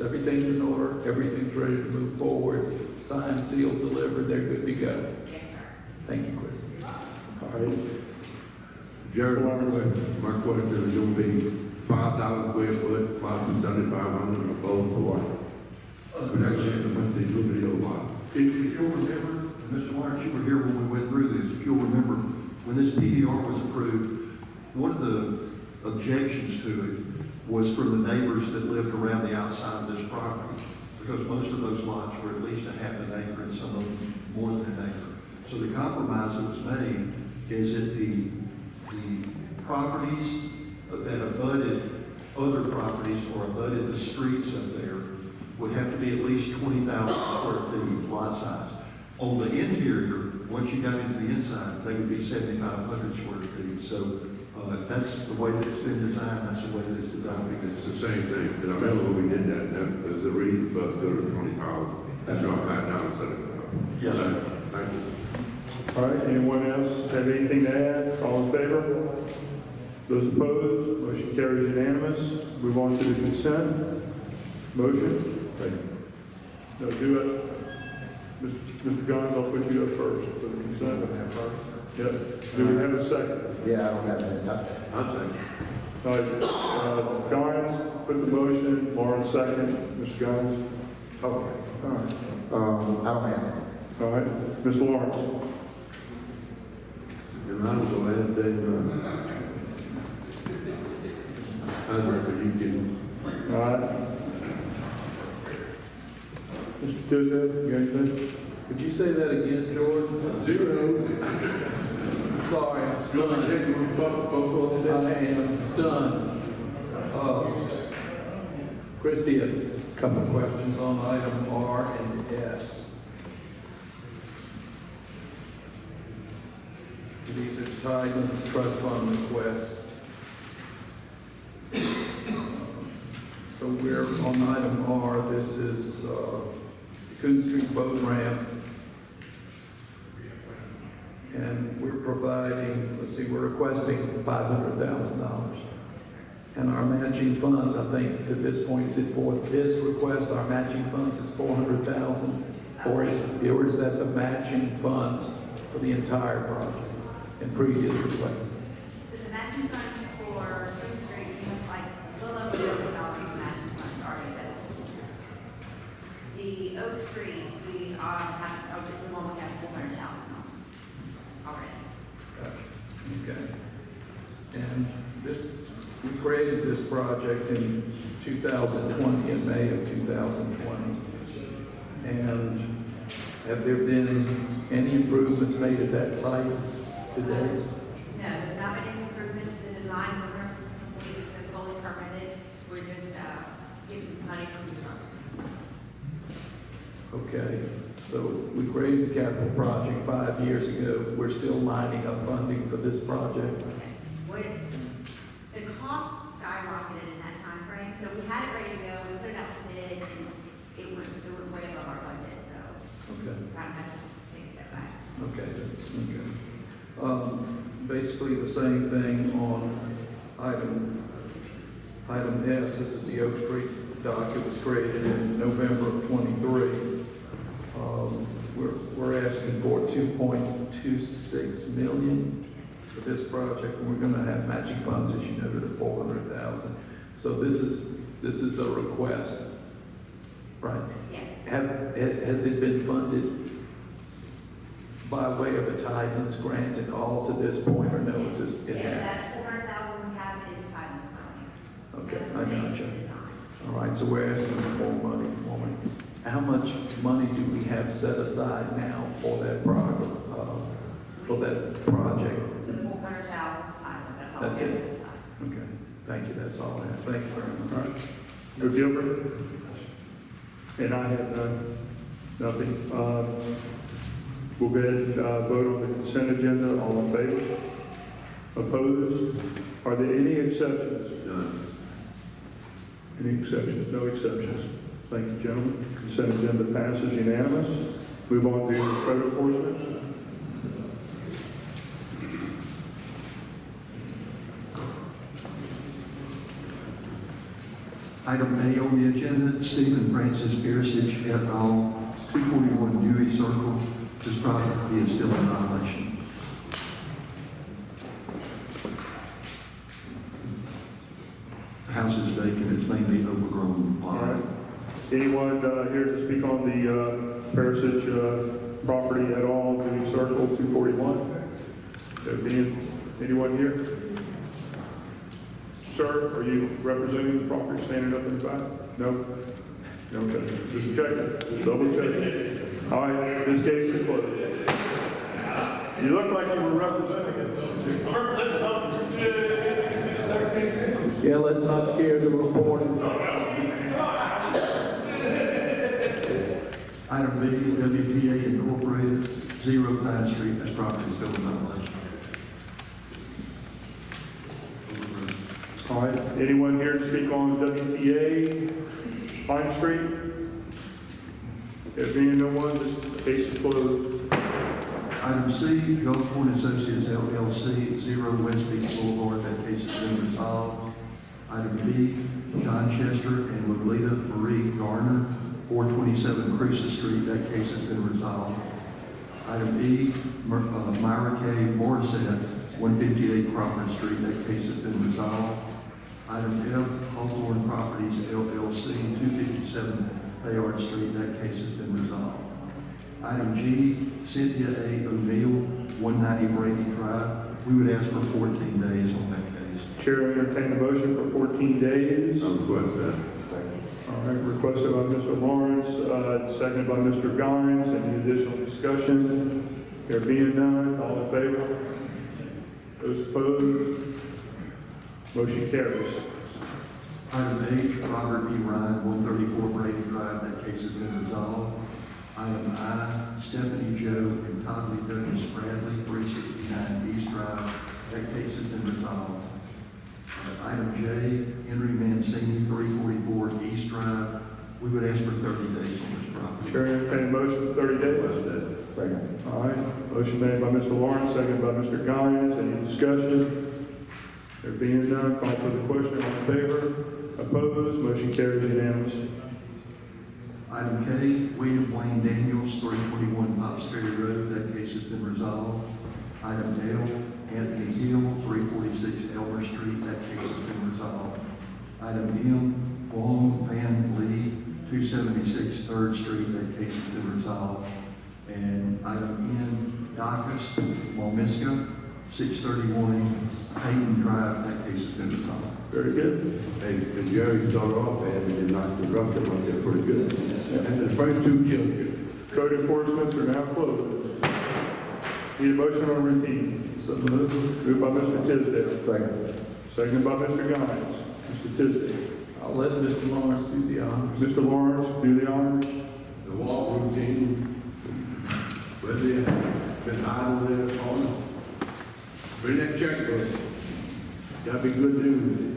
Everything's in order, everything's ready to move forward, signed, sealed, delivered, they're good to go. Yes, sir. Thank you, Chris. All right. Jared, my question is gonna be 5,000 square foot, 5,700 or both, or what? But that's in the video lot. If you'll remember, Mr. Lawrence, you were here when we went through this, if you'll remember, when this PDR was approved, one of the objections to it was from the neighbors that lived around the outside of this property, because most of those lots were at least a half an acre and some of them more than an acre. So the compromise that was made is that the properties that abutted other properties or abutted the streets up there would have to be at least 20,000 square feet lot size. On the interior, once you got into the inside, they would be 7,500 square feet. So that's the way that it's been designed, that's the way that it's designed. It's the same thing, and I remember when we did that, that was the reason for us to go to 20,000. That's what I now instead of. Yes, sir. Thank you. All right, anyone else have anything to add? All in favor? Those opposed? Motion carries unanimous. Move on to the consent. Motion? Second. No, do it. Mr. Guns, I'll put you up first for the consent. Yep. Do we have a second? Yeah, I don't have that, nothing. I'll second. All right, Guns, put the motion. Lauren, second. Mr. Guns? Okay. All right. I don't have it. All right. Mr. Lawrence? And I was the last day, I reckon you can. All right. Mr. Tisdale, you got anything? Could you say that again, George? 0. Sorry, I'm stunned. I am stunned. Christie, a couple of questions on item R and S. These are Tidelands Trust Fund requests. So we're on item R. This is Coon Street Boat Ramp. And we're providing, let's see, we're requesting $500,000. And our matching funds, I think to this point, is it for this request, our matching funds is $400,000? Or is that the matching funds for the entire project in previous requests? So the matching funds for Coon Street, we have like a little over $1 million in matching funds already available. The Oak Street, we have, oh, it's the one we have 400,000 on already. Okay. And this, we created this project in 2020, in May of 2020. And have there been any improvements made at that site today? No, there's not been any improvement. The design are just complete, it's been fully permitted. We're just getting money from the construction. Okay, so we created the capital project 5 years ago. We're still lining up funding for this project. The cost skyrocketed in that time frame, so we had it ready to go, we put it out to bid, and it went way above our budget, so Okay. we kind of had to take a step back. Okay, that's okay. Basically the same thing on item S. This is the Oak Street dock. It was created in November of '23. We're asking for $2.26 million for this project, and we're going to have matching funds, as you noted, of $400,000. So this is a request, right? Yes. Has it been funded by way of a Tidelands grant at all to this point, or no? Is this it? Yes, that 400,000 we have is Tidelands money. Okay, That's I what they got you. designed. All right, so we're asking for more money. How much money do we have set aside now for that project? The 400,000 Tidelands, that's all That's we have it. set aside. Okay, thank you. That's all I have. Thank you very much. All right. No Gilbert? And I have nothing. We'll go ahead and vote on the consent agenda. All in favor? Opposed? Are there any exceptions? None. Any exceptions? No exceptions. Thank you, gentlemen. Consent agenda passes unanimous. Move on to code enforcement. Item A on the agenda, Stephen Francis Perisich et al., 241 Dewey Circle. This property is still in violation. The house is vacant, it's mainly overgrown All right. lawn. Anyone here to speak on the Perisich property at all, Dewey Circle 241? There being anyone here? Sir, are you representing the property, standing up in the back? No? Okay, just check, double check. All right, this case is closed. You look like you were representing it. I'm representing something. Yeah, let's not scare the reporter. Item B, WPA Incorporated, 0 Pine Street, this property is still in violation. All right, anyone here to speak on WTA Pine Street? There being no one, this case is closed. Item C, Gulf Point Associates LLC, 0 West Beach Boulevard, that case has been resolved. Item D, John Chester and Lolita Marie Garner, 427 Cruces Street, that case has been resolved. Item E, Myra K. Morissette, 158 Crawford Street, that case has been resolved. Item F, Hawthorne Properties LLC, 257 Bayard Street, that case has been resolved. Item G, Cynthia A. O'Neill, 190 Brady Drive. We would ask for 14 days on that case. Chair entertain a motion for 14 days. I'll request that. All right, requested by Mr. Lawrence, seconded by Mr. Guines. Any additional discussion? There being none, all in favor? Those opposed? Motion carries. Item H, Robert E. Ryan, 134 Brady Drive, that case has been resolved. Item I, Stephanie Joe and Todd Lee Douglas Bradley, 369 East Drive, that case has been resolved. Item J, Henry Mancini, 344 East Drive. We would ask for 30 days on this property. Chair entertain a motion for 30 days. Second. All right, motion made by Mr. Lawrence, seconded by Mr. Guines. Any discussion? There being none, call for the question. All in favor? Opposed? Motion carries unanimous. Item K, William Wayne Daniels, 321 Pops Ferry Road, that case has been resolved. Item L, Anthony Hill, 346 Elmer Street, that case has been resolved. Item M, Wong Van Lee, 276 3rd Street, that case has been resolved. And item N, Dacus Walmiska, 631 Hayden Drive, that case has been resolved. Very good. Hey, and Jerry started off and we did not interrupt him, like they're pretty good. And the first two killed you. Code enforcements are now closed. Need a motion on routine. So moved by Mr. Tisdale. Second. Seconded by Mr. Guines. Mr. Tisdale. I'll let Mr. Lawrence do the honors. Mr. Lawrence, do the honors. The walk routine, whether they've been idle there or not. Bring that checkbook. Gotta be good news.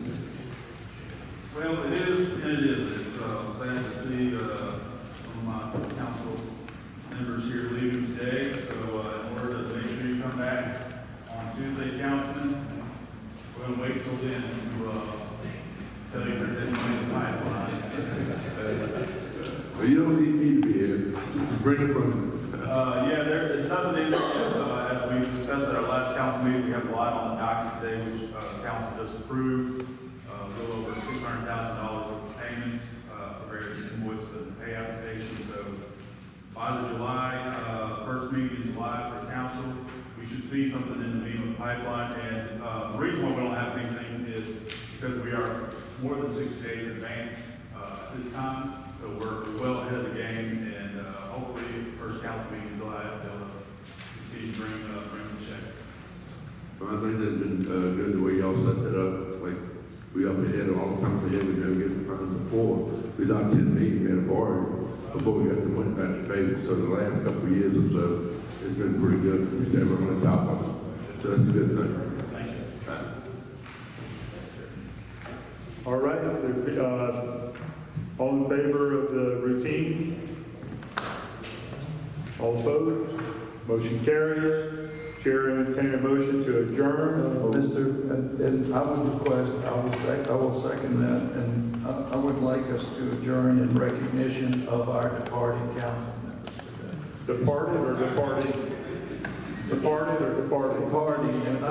Well, it is and it isn't. It's sad to see some of my council members here leaving today. So in order to make sure you come back on Tuesday, Councilman, we're going to wait till then to tell you there's money in the pipeline. Well, you don't need me to be here. Just bring it from. Yeah, there's nothing in there. As we discussed at our last council meeting, we have a lot on the docket today, which council just approved. A little over $600,000 of payments for various invoices and pay applications. So by the July, first meeting in July for council, we should see something in the MEMA pipeline. And the reason why we don't have anything is because we are more than 60 days in advance at this time. So we're well ahead of the game, and hopefully, first council meeting in July, they'll continue to bring the check. Well, I think that's been good the way y'all set that up. Like, we up ahead of all the time ahead, we never get the funds before. Without 10 meetings, we had a borrow before we got the money back to pay. So the last couple of years or so, it's been pretty good. We stay on the top of it. So that's a good thing. Thank you. All right, all in favor of the routine? All opposed? Motion carries. Chair entertain a motion to adjourn. And I would request, I will second that, and I would like us to adjourn in recognition of our departing council members today. Departed or departing? Departed or departing? Departing, and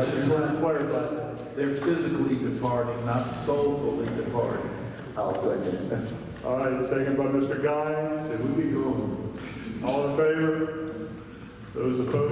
I just want to clarify, they're physically departing, not soulfully departing. I'll second. All right, second by Mr. Guines. So we be going. All in favor? Those opposed?